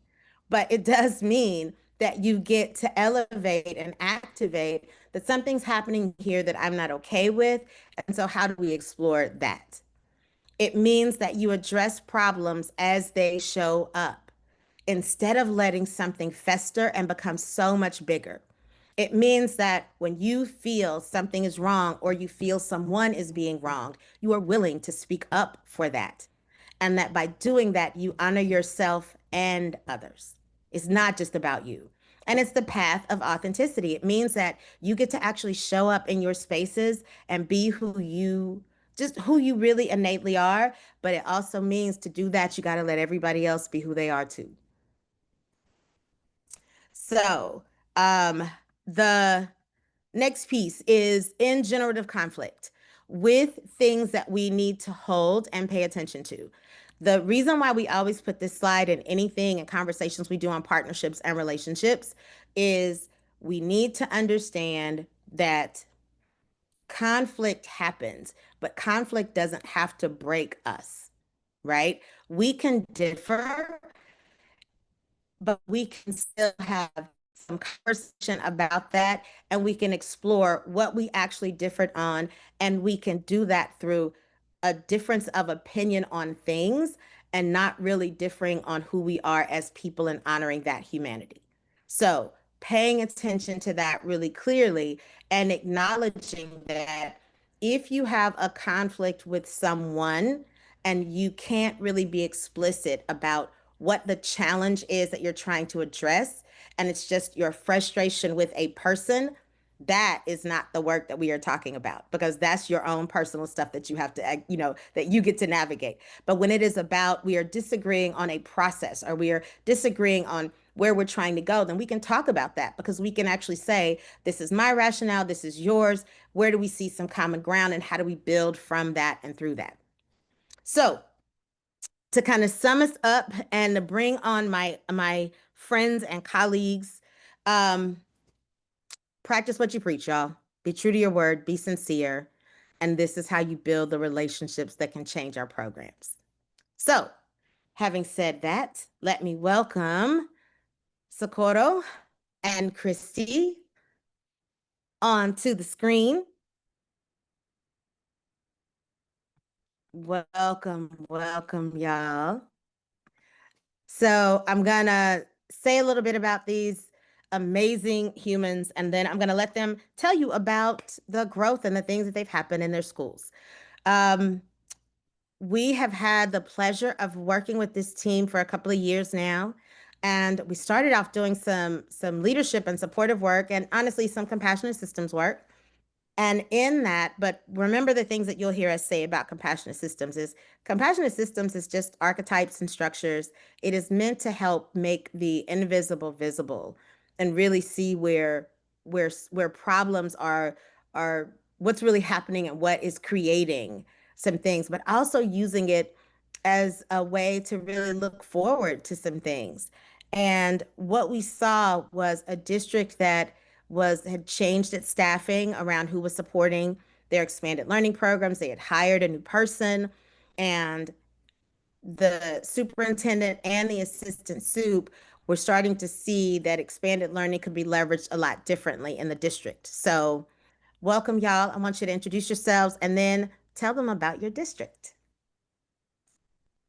But it does mean that you get to elevate and activate that something's happening here that I'm not okay with. And so, how do we explore that? It means that you address problems as they show up instead of letting something fester and become so much bigger. It means that when you feel something is wrong or you feel someone is being wronged, you are willing to speak up for that. And that by doing that, you honor yourself and others. It's not just about you. And it's the path of authenticity. It means that you get to actually show up in your spaces and be who you really innately are. But it also means to do that, you got to let everybody else be who they are too. So, the next piece is in generative conflict with things that we need to hold and pay attention to. The reason why we always put this slide in anything and conversations we do on partnerships and relationships is we need to understand that conflict happens, but conflict doesn't have to break us, right? We can differ, but we can still have some conversation about that and we can explore what we actually differed on. And we can do that through a difference of opinion on things and not really differing on who we are as people and honoring that humanity. So, paying attention to that really clearly and acknowledging that if you have a conflict with someone and you can't really be explicit about what the challenge is that you're trying to address, and it's just your frustration with a person, that is not the work that we are talking about because that's your own personal stuff that you have to, that you get to navigate. But when it is about we are disagreeing on a process or we are disagreeing on where we're trying to go, then we can talk about that because we can actually say, this is my rationale, this is yours. Where do we see some common ground and how do we build from that and through that? So, to kind of sum us up and to bring on my friends and colleagues, um, practice what you preach, y'all. Be true to your word, be sincere, and this is how you build the relationships that can change our programs. So, having said that, let me welcome Socorro and Christy onto the screen. Welcome, welcome, y'all. So I'm gonna say a little bit about these amazing humans, and then I'm gonna let them tell you about the growth and the things that they've happened in their schools. Um, we have had the pleasure of working with this team for a couple of years now, and we started off doing some leadership and supportive work, and honestly, some compassionate systems work. And in that, but remember the things that you'll hear us say about compassionate systems is just archetypes and structures. It is meant to help make the invisible visible and really see where problems are what's really happening and what is creating some things, but also using it as a way to really look forward to some things. And what we saw was a district that had changed its staffing around who was supporting their expanded learning programs. They had hired a new person, and the superintendent and the assistant soup were starting to see that expanded learning could be leveraged a lot differently in the district. So Welcome, y'all. I want you to introduce yourselves and then tell them about your district.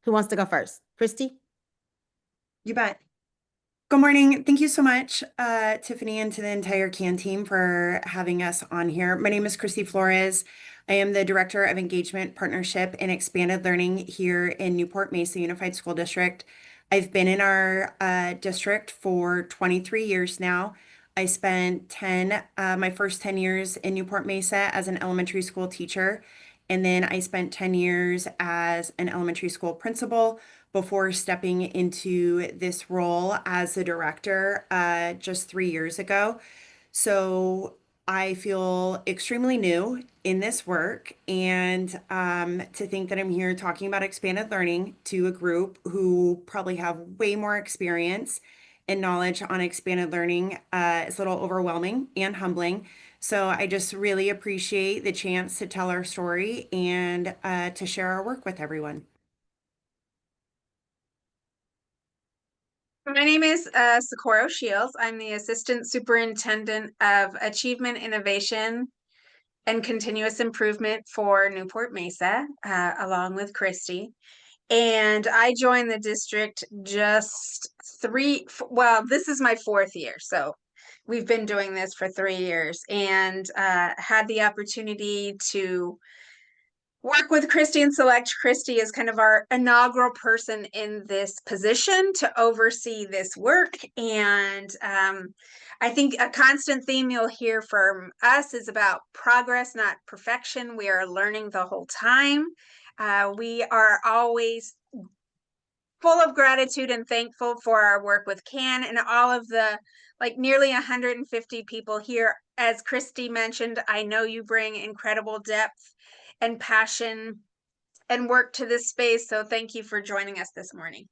Who wants to go first? Christy? You bet. Good morning. Thank you so much, Tiffany, and to the entire CAN team for having us on here. My name is Christy Flores. I am the Director of Engagement, Partnership, and Expanded Learning here in Newport-Mesa Unified School District. I've been in our district for 23 years now. I spent my first 10 years in Newport-Mesa as an elementary school teacher, and then I spent 10 years as an elementary school principal before stepping into this role as a director just 3 years ago. So I feel extremely new in this work, and to think that I'm here talking about expanded learning to a group who probably have way more experience and knowledge on expanded learning is a little overwhelming and humbling. So I just really appreciate the chance to tell our story and to share our work with everyone. My name is Socorro Shiels. I'm the Assistant Superintendent of Achievement, Innovation, and Continuous Improvement for Newport-Mesa, along with Christy. And I joined the district just well, this is my 4th year. So we've been doing this for 3 years and had the opportunity to work with Christy and select Christy as kind of our inaugural person in this position to oversee this work. And I think a constant theme you'll hear from us is about progress, not perfection. We are learning the whole time. We are always full of gratitude and thankful for our work with CAN and all of the nearly 150 people here. As Christy mentioned, I know you bring incredible depth and passion and work to this space. So thank you for joining us this morning.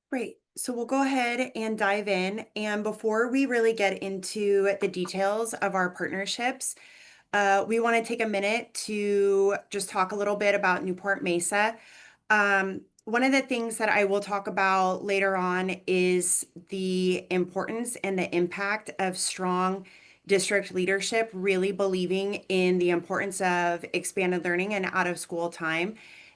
Great. So we'll go ahead and dive in. And before we really get into the details of our partnerships, we want to take a minute to just talk a little bit about Newport-Mesa. One of the things that I will talk about later on is the importance and the impact of strong district leadership, really believing in the importance of expanded learning and out of school time.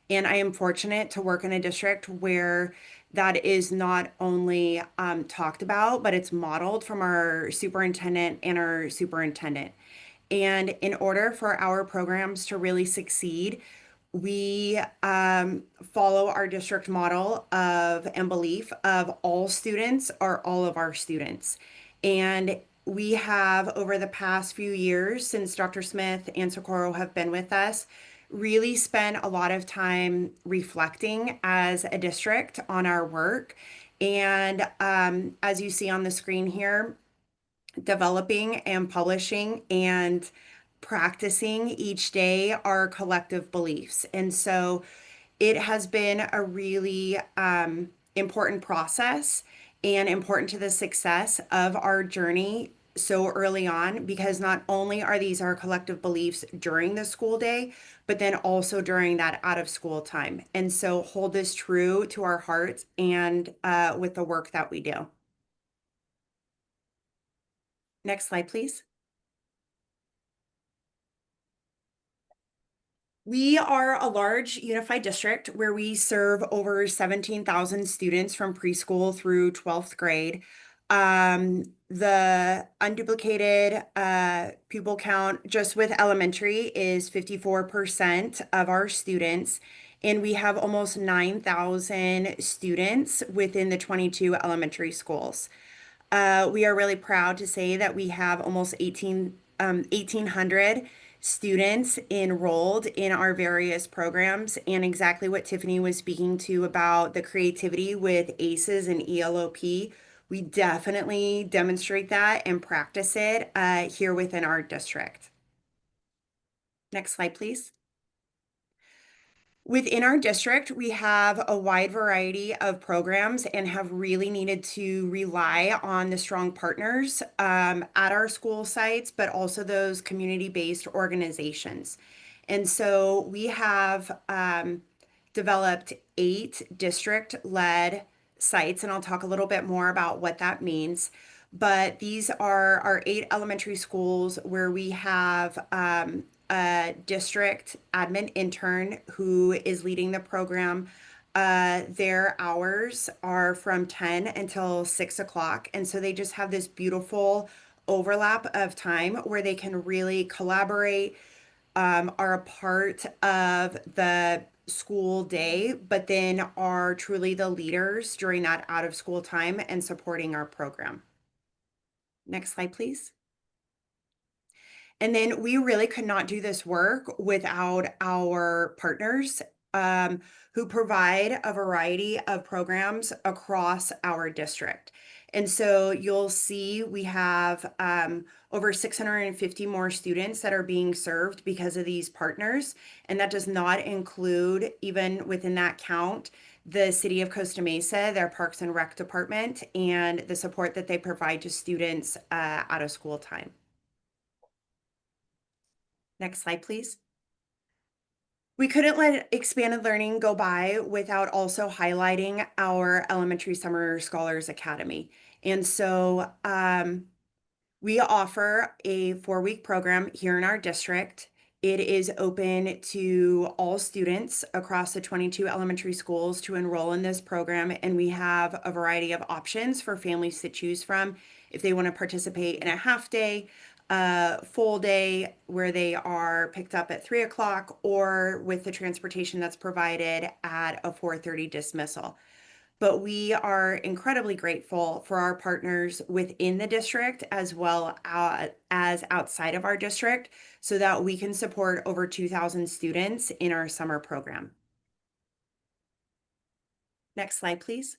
And I am fortunate to work in a district where that is not only talked about, but it's modeled from our superintendent and our superintendent. And in order for our programs to really succeed, we follow our district model of and belief of all students are all of our students. And we have, over the past few years, since Dr. Smith and Socorro have been with us, really spent a lot of time reflecting as a district on our work. And as you see on the screen here, developing and publishing and practicing each day our collective beliefs. And so it has been a really important process and important to the success of our journey so early on, because not only are these our collective beliefs during the school day, but then also during that out of school time. And so hold this true to our hearts and with the work that we do. Next slide, please. We are a large unified district where we serve over 17,000 students from preschool through 12th grade. The unduplicated pupil count just with elementary is 54% of our students, and we have almost 9,000 students within the 22 elementary schools. We are really proud to say that we have almost 1,800 students enrolled in our various programs, and exactly what Tiffany was speaking to about the creativity with ACEs and ELOP. We definitely demonstrate that and practice it here within our district. Next slide, please. Within our district, we have a wide variety of programs and have really needed to rely on the strong partners at our school sites, but also those community-based organizations. And so we have developed 8 district-led sites, and I'll talk a little bit more about what that means. But these are our 8 elementary schools where we have a district admin intern who is leading the program. Their hours are from 10 until 6 o'clock. And so they just have this beautiful overlap of time where they can really collaborate, are a part of the school day, but then are truly the leaders during that out of school time and supporting our program. Next slide, please. And then we really could not do this work without our partners, who provide a variety of programs across our district. And so you'll see we have over 650 more students that are being served because of these partners. And that does not include, even within that count, the City of Costa Mesa, their Parks and Rec department, and the support that they provide to students out of school time. Next slide, please. We couldn't let expanded learning go by without also highlighting our Elementary Summer Scholars Academy. And so we offer a 4-week program here in our district. It is open to all students across the 22 elementary schools to enroll in this program, and we have a variety of options for families to choose from if they want to participate in a half day, full day where they are picked up at 3 o'clock, or with the transportation that's provided at a 4:30 dismissal. But we are incredibly grateful for our partners within the district as well as outside of our district so that we can support over 2,000 students in our summer program. Next slide, please.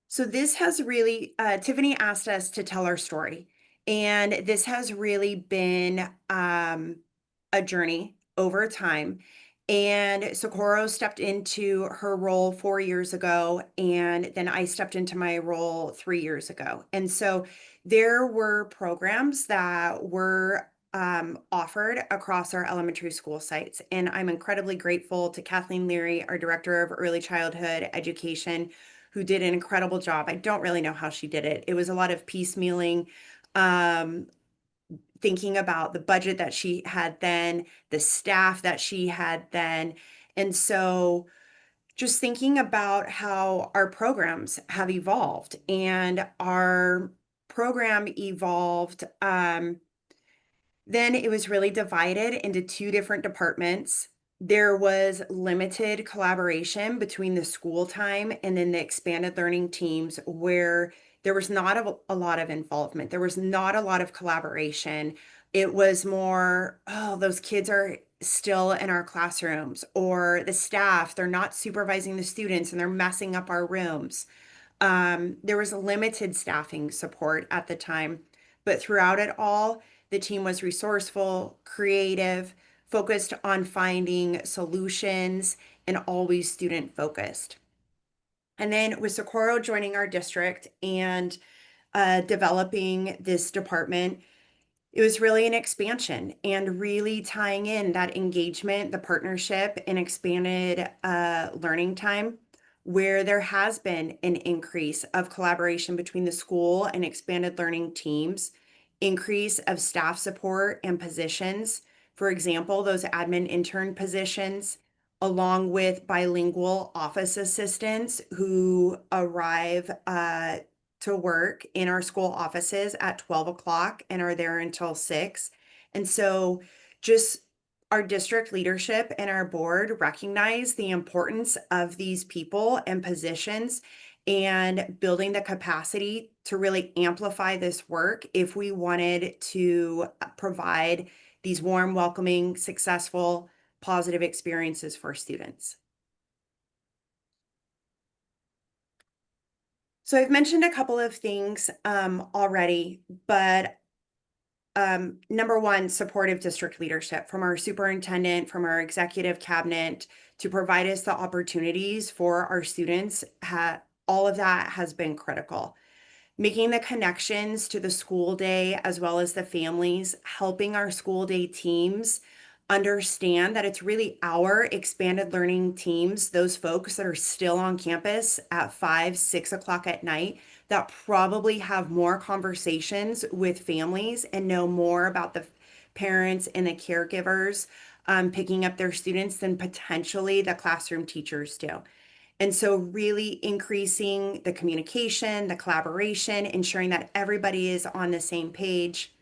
So this has really, Tiffany asked us to tell our story, and this has really been a journey over time. And Socorro stepped into her role 4 years ago, and then I stepped into my role 3 years ago. And so there were programs that were offered across our elementary school sites. And I'm incredibly grateful to Kathleen Leary, our Director of Early Childhood Education, who did an incredible job. I don't really know how she did it. It was a lot of piecemealing, thinking about the budget that she had then, the staff that she had then. And so just thinking about how our programs have evolved, and our program evolved, then it was really divided into 2 different departments. There was limited collaboration between the school time and then the expanded learning teams, where there was not a lot of involvement. There was not a lot of collaboration. It was more, oh, those kids are still in our classrooms, or the staff, they're not supervising the students and they're messing up our rooms. There was limited staffing support at the time, but throughout it all, the team was resourceful, creative, focused on finding solutions, and always student focused. And then with Socorro joining our district and developing this department, it was really an expansion and really tying in that engagement, the partnership, and expanded learning time, where there has been an increase of collaboration between the school and expanded learning teams, increase of staff support and positions. For example, those admin intern positions, along with bilingual office assistants who arrive to work in our school offices at 12 o'clock and are there until 6. And so just our district leadership and our board recognize the importance of these people and positions, and building the capacity to really amplify this work if we wanted to provide these warm, welcoming, successful, positive experiences for students. So I've mentioned a couple of things already, but number one, supportive district leadership from our superintendent, from our executive cabinet, to provide us the opportunities for our students. All of that has been critical. Making the connections to the school day as well as the families, helping our school day teams understand that it's really our expanded learning teams, those folks that are still on campus at 5, 6 o'clock at night, that probably have more conversations with families and know more about the parents and the caregivers picking up their students than potentially the classroom teachers do. And so really increasing the communication, the collaboration, ensuring that everybody is on the same page,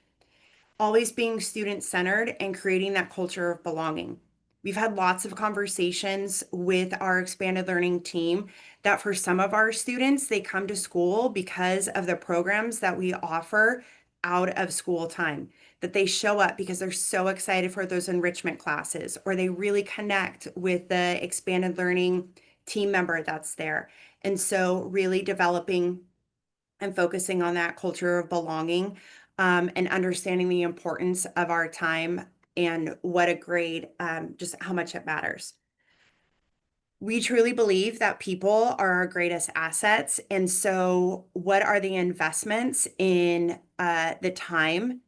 always being student-centered and creating that culture of belonging. We've had lots of conversations with our expanded learning team that for some of our students, they come to school because of the programs that we offer out of school time, that they show up because they're so excited for those enrichment classes, or they really connect with the expanded learning team member that's there. And so really developing and focusing on that culture of belonging, and understanding the importance of our time and what a grade, just how much it matters. We truly believe that people are our greatest assets. And so, what are the investments in the time,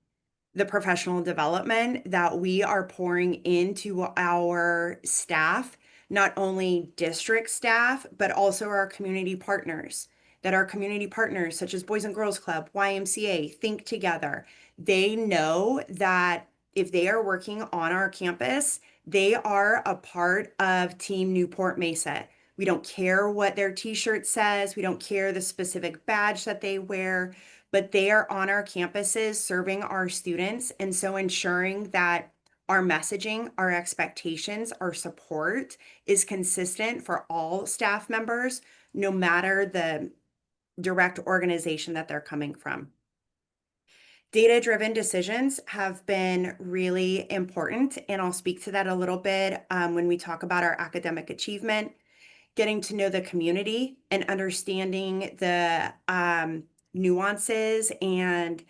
the professional development that we are pouring into our staff, not only district staff, but also our community partners? That our community partners, such as Boys and Girls Club, YMCA, Think Together, they know that if they are working on our campus, they are a part of Team Newport-Mesa. We don't care what their t-shirt says. We don't care the specific badge that they wear, but they are on our campuses serving our students. And so ensuring that our messaging, our expectations, our support is consistent for all staff members, no matter the direct organization that they're coming from. Data-driven decisions have been really important, and I'll speak to that a little bit when we talk about our academic achievement, getting to know the community and understanding the nuances and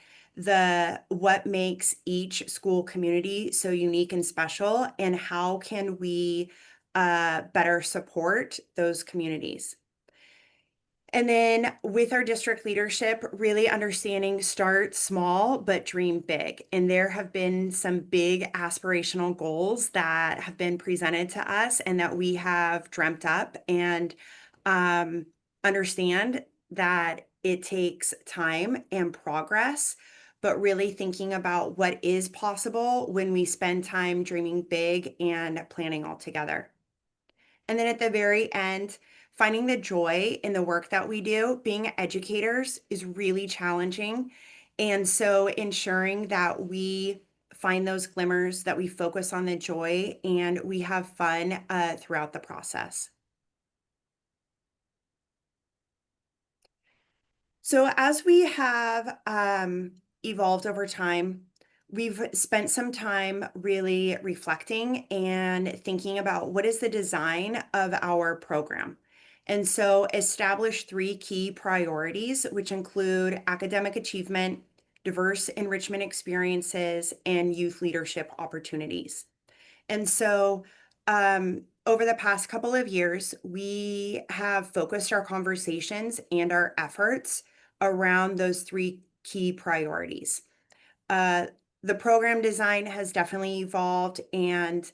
what makes each school community so unique and special, and how can we better support those communities. And then with our district leadership, really understanding start small, but dream big. And there have been some big aspirational goals that have been presented to us and that we have dreamt up, and understand that it takes time and progress, but really thinking about what is possible when we spend time dreaming big and planning all together. And then at the very end, finding the joy in the work that we do. Being educators is really challenging. And so ensuring that we find those glimmers, that we focus on the joy, and we have fun throughout the process. So as we have evolved over time, we've spent some time really reflecting and thinking about what is the design of our program. And so establish 3 key priorities, which include academic achievement, diverse enrichment experiences, and youth leadership opportunities. And so, over the past couple of years, we have focused our conversations and our efforts around those 3 key priorities. Uh, the program design has definitely evolved, and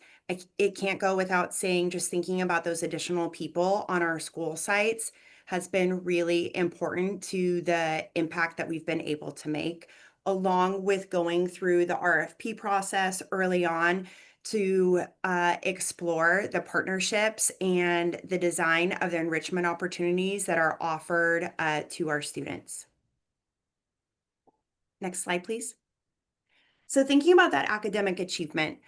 it can't go without saying, just thinking about those additional people on our school sites has been really important to the impact that we've been able to make, along with going through the RFP process early on to explore the partnerships and the design of the enrichment opportunities that are offered to our students. Next slide, please. So thinking about that academic achievement,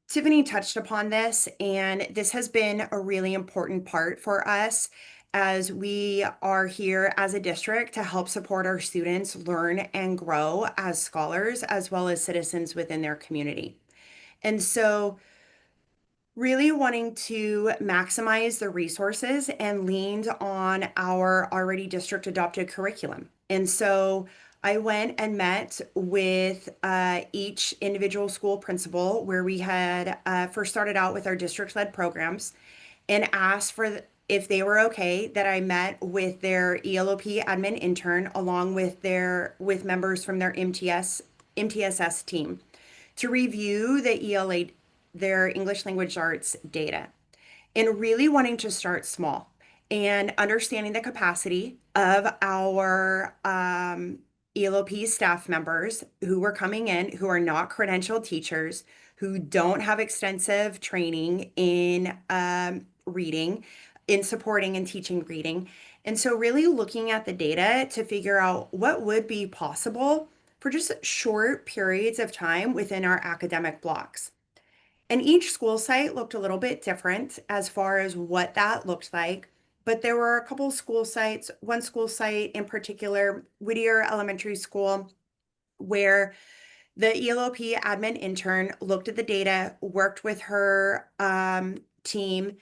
Tiffany touched upon this, and this has been a really important part for us as we are here as a district to help support our students learn and grow as scholars, as well as citizens within their community. And so really wanting to maximize the resources and leaned on our already district adopted curriculum. And so I went and met with each individual school principal where we had first started out with our district-led programs, and asked if they were okay that I met with their ELOP admin intern along with members from their MTSS team to review the ELA, their English Language Arts data, and really wanting to start small and understanding the capacity of our ELOP staff members who were coming in, who are not credentialed teachers, who don't have extensive training in reading, in supporting and teaching reading. And so really looking at the data to figure out what would be possible for just short periods of time within our academic blocks. And each school site looked a little bit different as far as what that looked like. But there were a couple of school sites, one school site in particular, Whittier Elementary School, where the ELOP admin intern looked at the data, worked with her team,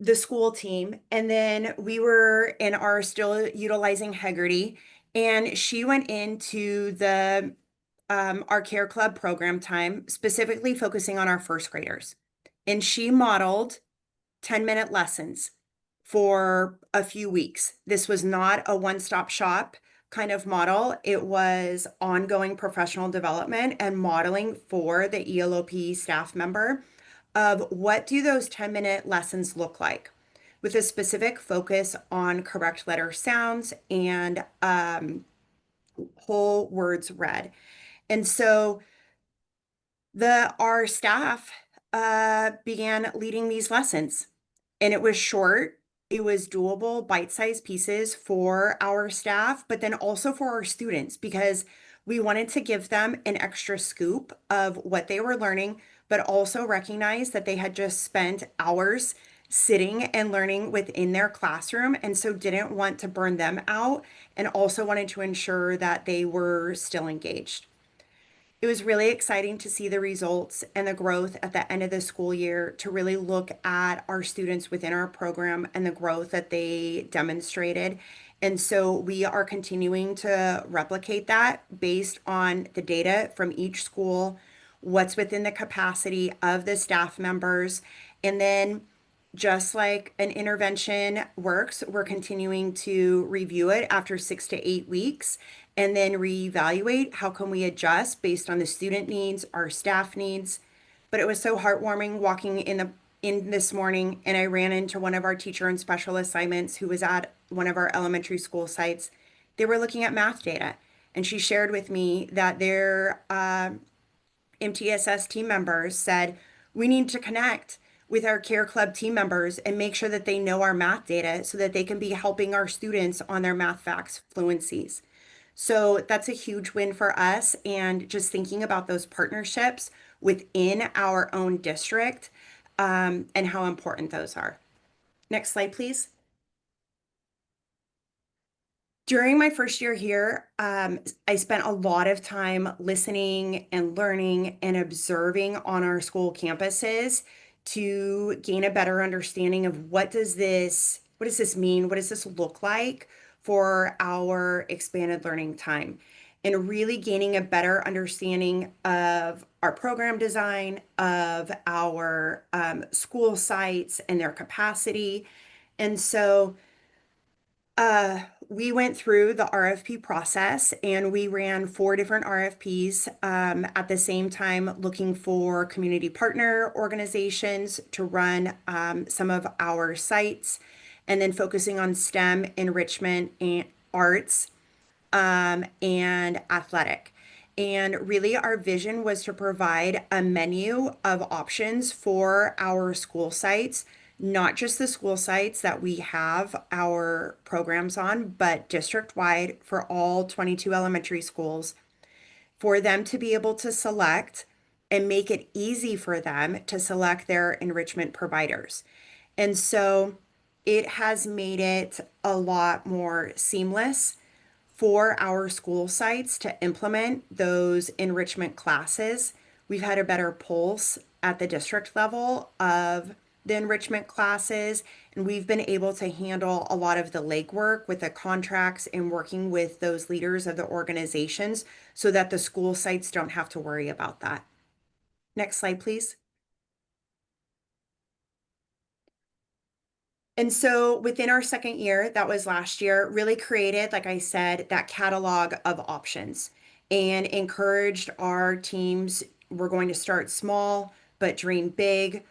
the school team, and then we were and are still utilizing Hegarty. And she went into the our Care Club program time, specifically focusing on our first graders. And she modeled 10-minute lessons for a few weeks. This was not a one-stop shop kind of model. It was ongoing professional development and modeling for the ELOP staff member of what do those 10-minute lessons look like, with a specific focus on correct letter sounds and whole words read. And so our staff began leading these lessons, and it was short. It was doable, bite-sized pieces for our staff, but then also for our students, because we wanted to give them an extra scoop of what they were learning, but also recognize that they had just spent hours sitting and learning within their classroom, and so didn't want to burn them out, and also wanted to ensure that they were still engaged. It was really exciting to see the results and the growth at the end of the school year, to really look at our students within our program and the growth that they demonstrated. And so we are continuing to replicate that based on the data from each school, what's within the capacity of the staff members. And then just like an intervention works, we're continuing to review it after 6 to 8 weeks and then reevaluate how can we adjust based on the student needs, our staff needs. But it was so heartwarming walking in this morning, and I ran into one of our teacher and special assignments who was at one of our elementary school sites. They were looking at math data, and she shared with me that their MTSS team members said, we need to connect with our Care Club team members and make sure that they know our math data so that they can be helping our students on their math facts fluencies. So that's a huge win for us, and just thinking about those partnerships within our own district and how important those are. Next slide, please. During my first year here, I spent a lot of time listening and learning and observing on our school campuses to gain a better understanding of what does this mean? What does this look like for our expanded learning time? And really gaining a better understanding of our program design, of our school sites and their capacity. And so we went through the RFP process, and we ran 4 different RFPs at the same time, looking for community partner organizations to run some of our sites, and then focusing on STEM, enrichment, and arts, and athletic. And really, our vision was to provide a menu of options for our school sites, not just the school sites that we have our programs on, but district-wide for all 22 elementary schools, for them to be able to select and make it easy for them to select their enrichment providers. And so it has made it a lot more seamless for our school sites to implement those enrichment classes. We've had a better pulse at the district level of the enrichment classes, and we've been able to handle a lot of the legwork with the contracts and working with those leaders of the organizations so that the school sites don't have to worry about that. Next slide, please. And so within our second year, that was last year, really created, like I said, that catalog of options and encouraged our teams We're going to start small, but dream big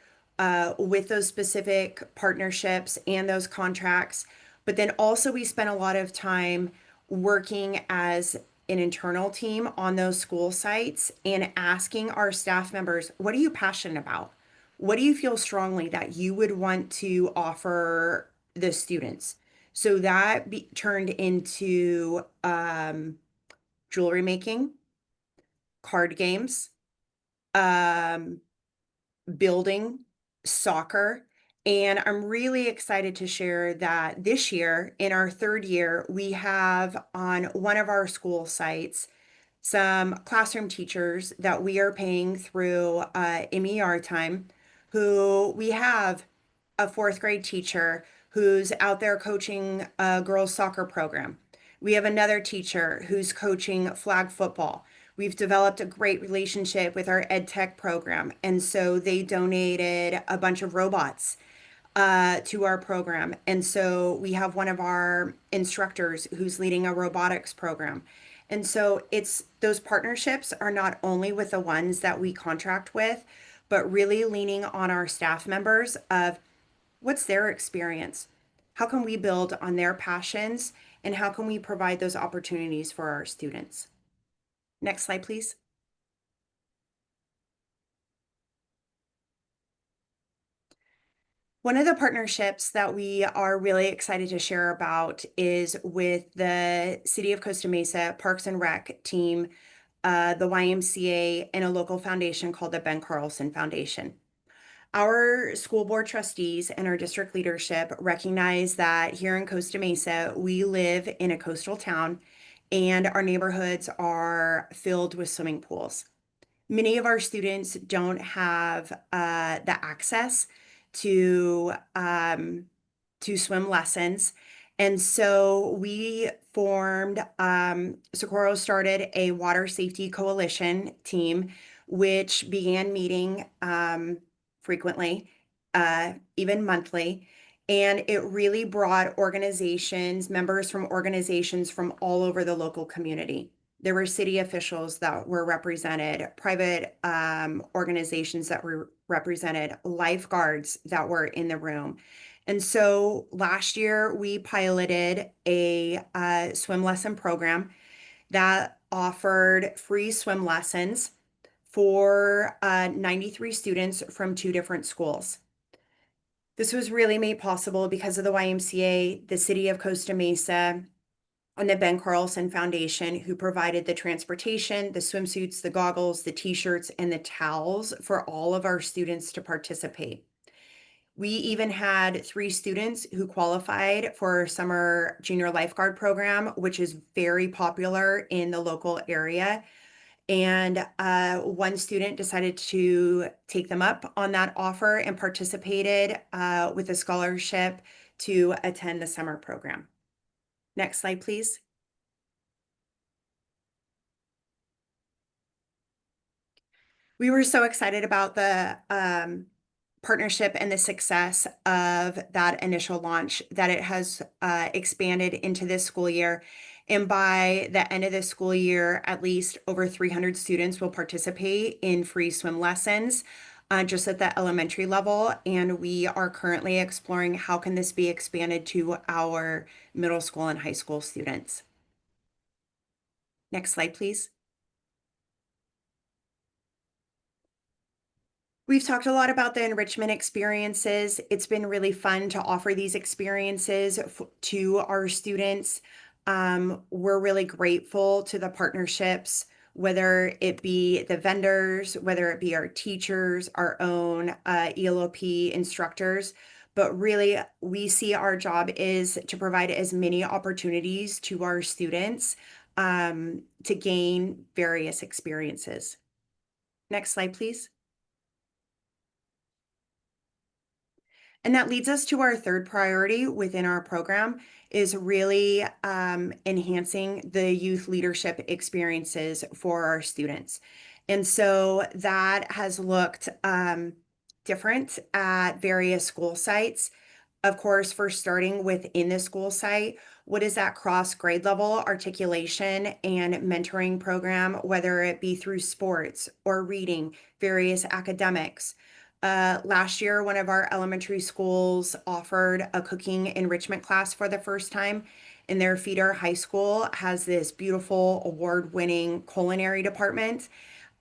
with those specific partnerships and those contracts. But then also, we spent a lot of time working as an internal team on those school sites and asking our staff members, what are you passionate about? What do you feel strongly that you would want to offer the students? So that turned into jewelry making, card games, um, building, soccer. And I'm really excited to share that this year, in our third year, we have on one of our school sites some classroom teachers that we are paying through MER time, who we have a fourth grade teacher who's out there coaching a girls' soccer program. We have another teacher who's coaching flag football. We've developed a great relationship with our ed tech program, and so they donated a bunch of robots to our program. And so we have one of our instructors who's leading a robotics program. And so it's those partnerships are not only with the ones that we contract with, but really leaning on our staff members of what's their experience? How can we build on their passions? And how can we provide those opportunities for our students? Next slide, please. One of the partnerships that we are really excited to share about is with the City of Costa Mesa Parks and Rec team, the YMCA, and a local foundation called the Ben Carlson Foundation. Our school board trustees and our district leadership recognize that here in Costa Mesa, we live in a coastal town and our neighborhoods are filled with swimming pools. Many of our students don't have the access to swim lessons. And so we formed, Socorro started a water safety coalition team, which began meeting frequently, even monthly. And it really brought organizations, members from organizations from all over the local community. There were city officials that were represented, private organizations that were represented, lifeguards that were in the room. And so last year we piloted a swim lesson program that offered free swim lessons for 93 students from 2 different schools. This was really made possible because of the YMCA, the City of Costa Mesa, and the Ben Carlson Foundation, who provided the transportation, the swimsuits, the goggles, the t-shirts, and the towels for all of our students to participate. We even had 3 students who qualified for our summer junior lifeguard program, which is very popular in the local area. And one student decided to take them up on that offer and participated with a scholarship to attend the summer program. Next slide, please. We were so excited about the partnership and the success of that initial launch that it has expanded into this school year. And by the end of this school year, at least over 300 students will participate in free swim lessons just at the elementary level. And we are currently exploring how can this be expanded to our middle school and high school students. Next slide, please. We've talked a lot about the enrichment experiences. It's been really fun to offer these experiences to our students. We're really grateful to the partnerships, whether it be the vendors, whether it be our teachers, our own ELOP instructors. But really, we see our job is to provide as many opportunities to our students to gain various experiences. Next slide, please. And that leads us to our third priority within our program is really enhancing the youth leadership experiences for our students. And so that has looked different at various school sites. Of course, for starting within the school site, What is that cross grade level articulation and mentoring program, whether it be through sports or reading, various academics? Last year, one of our elementary schools offered a cooking enrichment class for the first time, and their feeder high school has this beautiful award-winning culinary department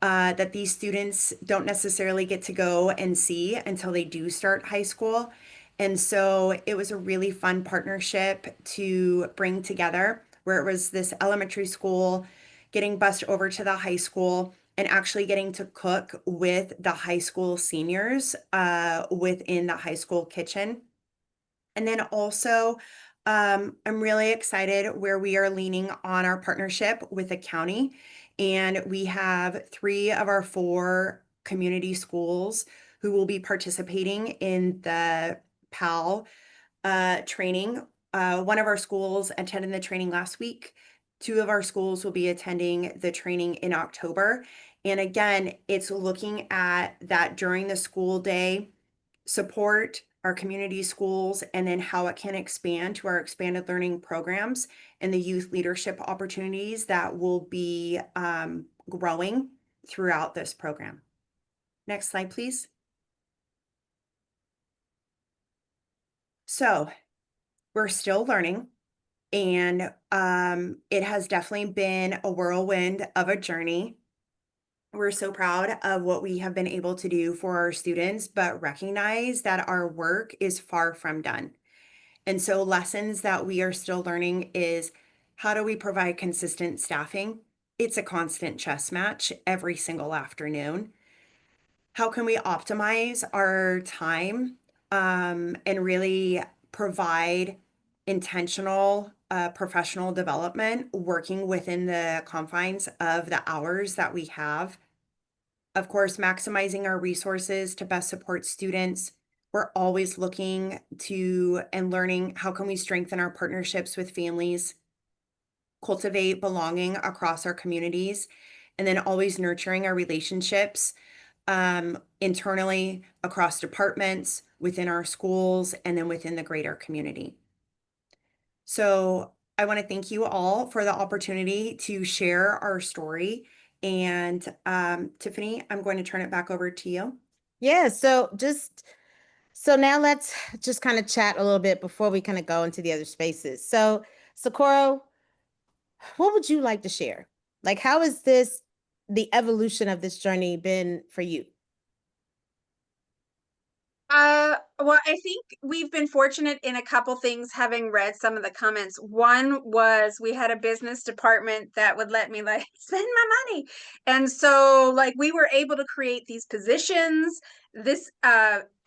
that these students don't necessarily get to go and see until they do start high school. And so it was a really fun partnership to bring together where it was this elementary school getting bused over to the high school and actually getting to cook with the high school seniors within the high school kitchen. And then also, I'm really excited where we are leaning on our partnership with the county. And we have 3 of our 4 community schools who will be participating in the PAL training. One of our schools attended the training last week. 2 of our schools will be attending the training in October. And again, it's looking at that during the school day support our community schools and then how it can expand to our expanded learning programs and the youth leadership opportunities that will be growing throughout this program. Next slide, please. So we're still learning, and it has definitely been a whirlwind of a journey. We're so proud of what we have been able to do for our students, but recognize that our work is far from done. And so lessons that we are still learning is how do we provide consistent staffing? It's a constant chess match every single afternoon. How can we optimize our time and really provide intentional professional development working within the confines of the hours that we have? Of course, maximizing our resources to best support students. We're always looking to and learning how can we strengthen our partnerships with families, cultivate belonging across our communities, and then always nurturing our relationships internally across departments, within our schools, and then within the greater community. So I want to thank you all for the opportunity to share our story. And Tiffany, I'm going to turn it back over to you. Yeah, so now let's just kind of chat a little bit before we kind of go into the other spaces. So, Socorro, what would you like to share? Like, how has the evolution of this journey been for you? Well, I think we've been fortunate in a couple things having read some of the comments. One was we had a business department that would let me like spend my money. And so like we were able to create these positions, this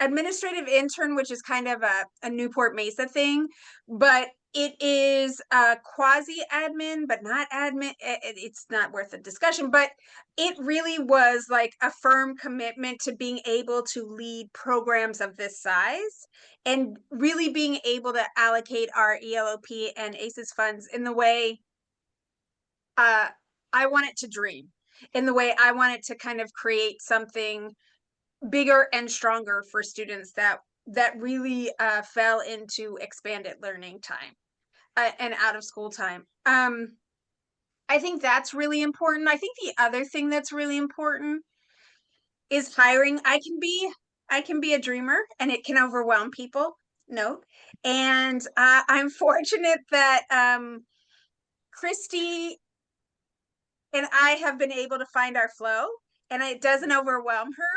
administrative intern, which is kind of a Newport-Mesa thing, but it is quasi admin, but not admin. It's not worth a discussion, but it really was like a firm commitment to being able to lead programs of this size and really being able to allocate our ELOP and ACES funds in the way I want it to dream, in the way I want it to kind of create something bigger and stronger for students that really fell into expanded learning time and out of school time. I think that's really important. I think the other thing that's really important is hiring. I can be a dreamer and it can overwhelm people. No. And I'm fortunate that Christy and I have been able to find our flow and it doesn't overwhelm her.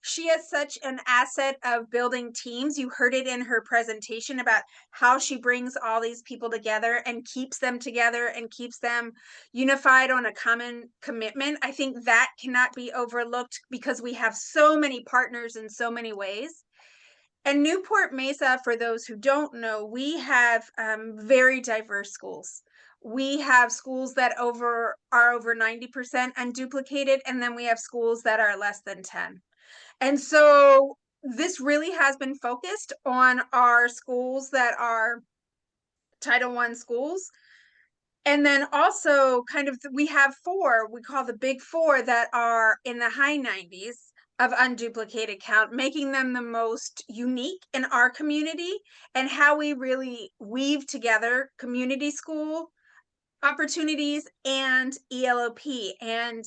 She has such an asset of building teams. You heard it in her presentation about how she brings all these people together and keeps them together and keeps them unified on a common commitment. I think that cannot be overlooked because we have so many partners in so many ways. And Newport-Mesa, for those who don't know, we have very diverse schools. We have schools that are over 90% unduplicated, and then we have schools that are less than 10. And so this really has been focused on our schools that are Title I schools. And then also kind of we have 4, we call the big 4 that are in the high 90s. of unduplicated count, making them the most unique in our community, and how we really weave together community school opportunities and ELOP. And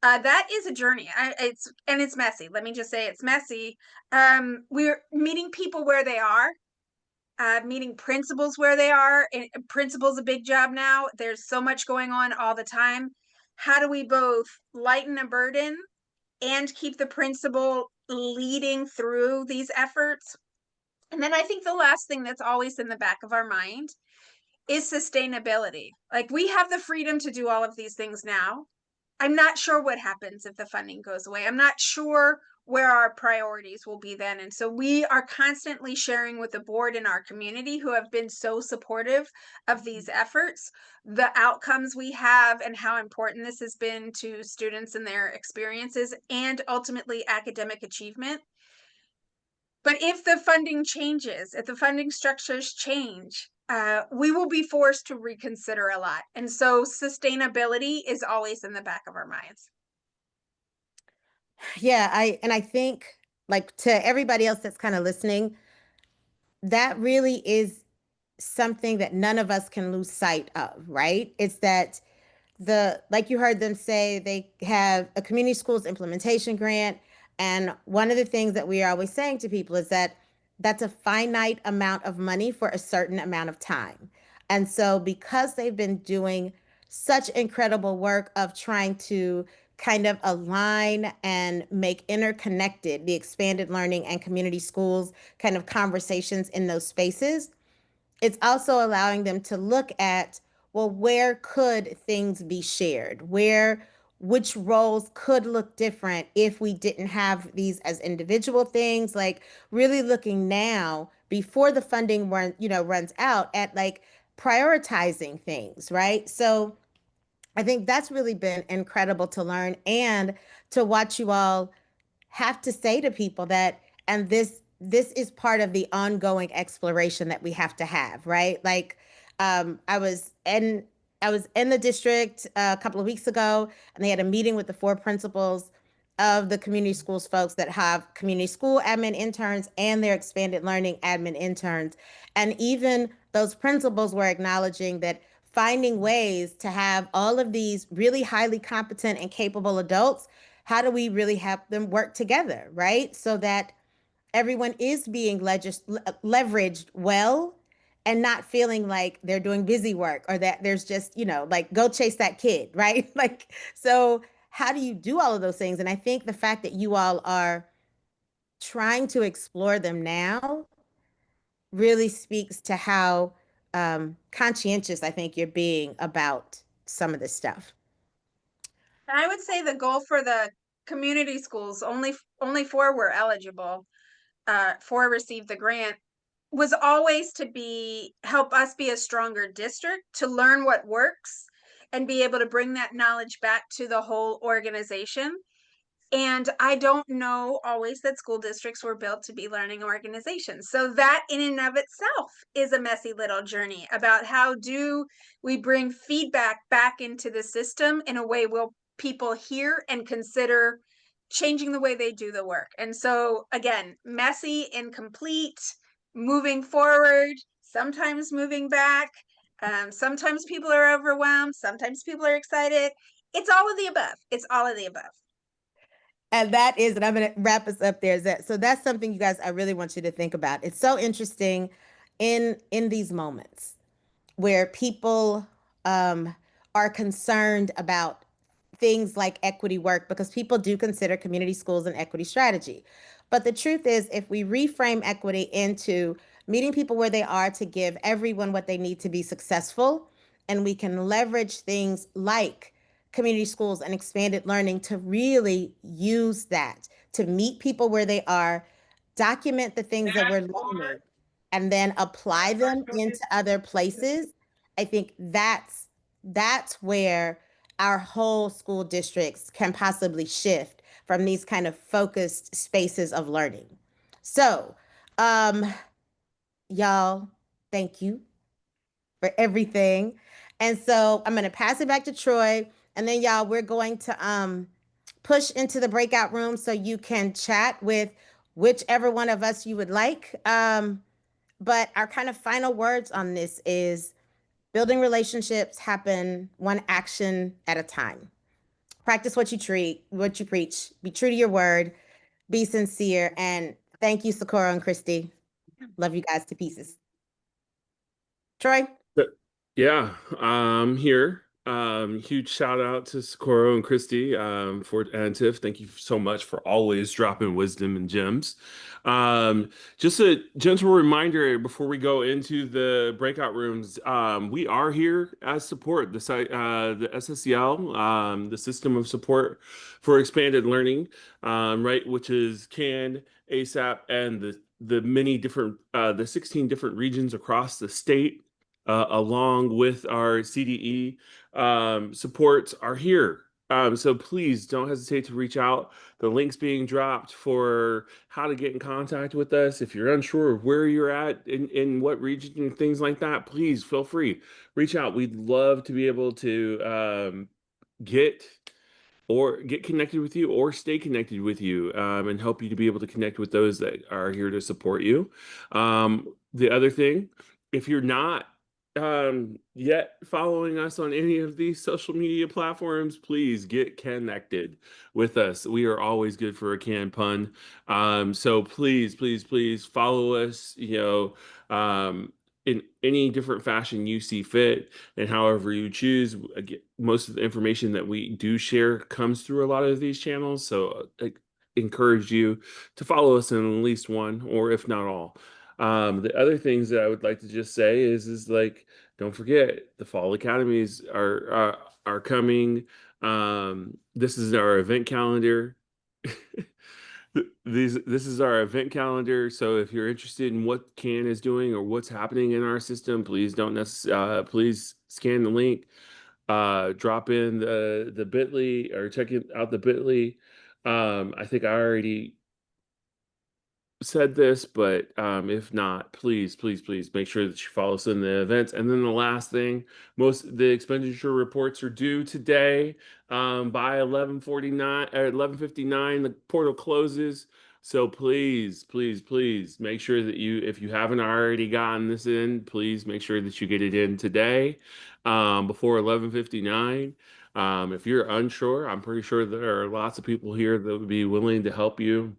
that is a journey. It's messy. Let me just say it's messy. We're meeting people where they are, meeting principals where they are. And principal's a big job now. There's so much going on all the time. How do we both lighten a burden and keep the principal leading through these efforts? And then I think the last thing that's always in the back of our mind is sustainability. Like, we have the freedom to do all of these things now. I'm not sure what happens if the funding goes away. I'm not sure where our priorities will be then. And so we are constantly sharing with the board and our community, who have been so supportive of these efforts, the outcomes we have and how important this has been to students and their experiences and ultimately academic achievement. But if the funding changes, if the funding structures change, we will be forced to reconsider a lot. And so sustainability is always in the back of our minds. Yeah, I think, like, to everybody else that's kind of listening, that really is something that none of us can lose sight of, right? It's that like you heard them say, they have a community schools implementation grant. And one of the things that we are always saying to people is that that's a finite amount of money for a certain amount of time. And so because they've been doing such incredible work of trying to kind of align and make interconnected the expanded learning and community schools kind of conversations in those spaces, it's also allowing them to look at, well, where could things be shared? Which roles could look different if we didn't have these as individual things? Like, really looking now before the funding runs out at, like, prioritizing things, right? So I think that's really been incredible to learn and to watch you all have to say to people that, and this is part of the ongoing exploration that we have to have, right? Like, um i was in I was in the district a couple of weeks ago, and they had a meeting with the four principals of the community schools folks that have community school admin interns and their expanded learning admin interns. And even those principals were acknowledging that finding ways to have all of these really highly competent and capable adults, how do we really have them work together, right? So that everyone is being leveraged well, and not feeling like they're doing busy work, or that there's just, like, go chase that kid, right? Like, so how do you do all of those things? And I think the fact that you all are trying to explore them now really speaks to how conscientious I think you're being about some of this stuff. And I would say the goal for the community schools, only four were eligible, four received the grant, was always to help us be a stronger district, to learn what works and be able to bring that knowledge back to the whole organization. And I don't know always that school districts were built to be learning organizations. So that in and of itself is a messy little journey about how do we bring feedback back into the system in a way where people hear and consider changing the way they do the work. And so again, messy, incomplete, moving forward, sometimes moving back. Sometimes people are overwhelmed, sometimes people are excited. It's all of the above. It's all of the above. And that is, and I'm going to wrap us up there. Is that, so that's something, you guys, I really want you to think about. It's so interesting in these moments where people are concerned about things like equity work, because people do consider community schools an equity strategy. But the truth is, if we reframe equity into meeting people where they are to give everyone what they need to be successful, and we can leverage things like community schools and expanded learning to really use that to meet people where they are, document the things that we're learning, and then apply them into other places. I think that's where our whole school districts can possibly shift from these kind of focused spaces of learning. So, um, y'all, thank you for everything. And so I'm going to pass it back to Troy, and then y'all, we're going to push into the breakout room so you can chat with whichever one of us you would like. But our kind of final words on this is building relationships happen one action at a time. Practice what you preach. Be true to your word. Be sincere. And thank you, Socorro and Christy. Love you guys to pieces. Troy? Yeah, here. Huge shout out to Socorro and Christy, and Tiff. Thank you so much for always dropping wisdom and gems. Just a gentle reminder before we go into the breakout rooms, we are here as support, the SSEL, the System of Support for Expanded Learning, right, which is CAN, ASAP, and the many different, the 16 different regions across the state. Along with our CDE supports are here. So please don't hesitate to reach out. The link's being dropped for how to get in contact with us. If you're unsure of where you're at in what region and things like that, please feel free. Reach out. We'd love to be able to get connected with you or stay connected with you, and help you to be able to connect with those that are here to support you. The other thing, if you're not yet following us on any of these social media platforms, please get connected with us. We are always good for a canned pun. So please follow us, in any different fashion you see fit and however you choose. Again, most of the information that we do share comes through a lot of these channels. So I encourage you to follow us in at least one, or if not all. The other things that I would like to just say is like, don't forget the fall academies are coming. This is our event calendar. This is our event calendar. So if you're interested in what CAN is doing or what's happening in our system, please don't please scan the link, drop in the bit.ly or check out the bit.ly. I think I already said this, but if not, please make sure that you follow us in the events. And then the last thing, most of the expenditure reports are due today, by 11:49 or 11:59. The portal closes. So please make sure that if you haven't already gotten this in, please make sure that you get it in today, before 11:59. If you're unsure, I'm pretty sure there are lots of people here that would be willing to help you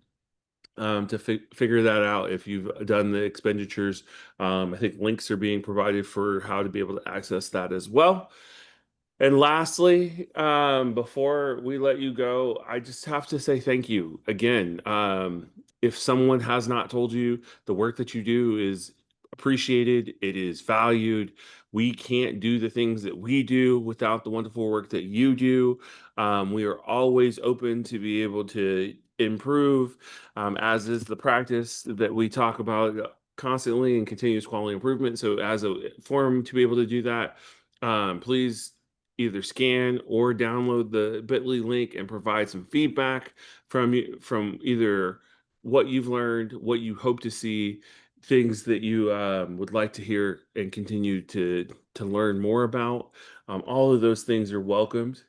to figure that out if you've done the expenditures. I think links are being provided for how to be able to access that as well. And lastly, before we let you go, I just have to say thank you again. If someone has not told you, the work that you do is appreciated, it is valued. We can't do the things that we do without the wonderful work that you do. We are always open to be able to improve, as is the practice that we talk about constantly and continuous quality improvement. So as a forum to be able to do that, please either scan or download the bit.ly link and provide some feedback from either what you've learned, what you hope to see, things that you would like to hear and continue to learn more about. All of those things are welcomed.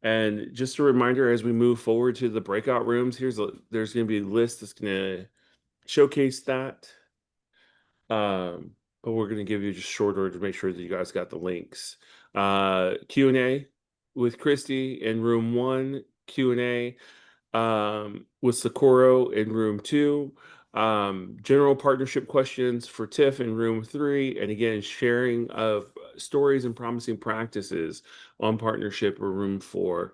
And just a reminder, as we move forward to the breakout rooms, there's going to be a list that's going to showcase that. But we're going to give you just short order to make sure that you guys got the links. Q&A with Christy in room 1, Q&A with Socorro in room 2, general partnership questions for Tiff in room 3, and again, sharing of stories and promising practices on partnership or room 4.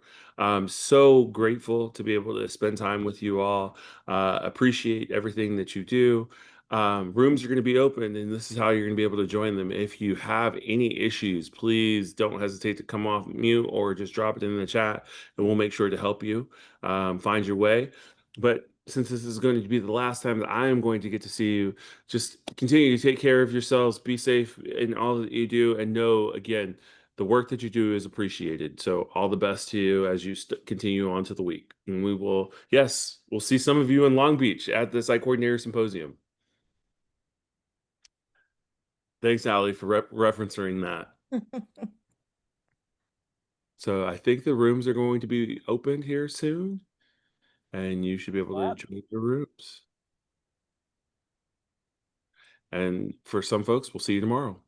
So grateful to be able to spend time with you all. Appreciate everything that you do. Rooms are going to be open, and this is how you're going to be able to join them. If you have any issues, please don't hesitate to come off mute or just drop it in the chat, and we'll make sure to help you find your way. But since this is going to be the last time that I am going to get to see you, just continue to take care of yourselves, be safe in all that you do, and know, again, the work that you do is appreciated. So all the best to you as you continue on to the week. And we'll see some of you in Long Beach at the Site Coordinator Symposium. Thanks, Allie, for referencing that. So I think the rooms are going to be opened here soon, and you should be able to Yep. join the rooms. And for some folks, we'll see you tomorrow.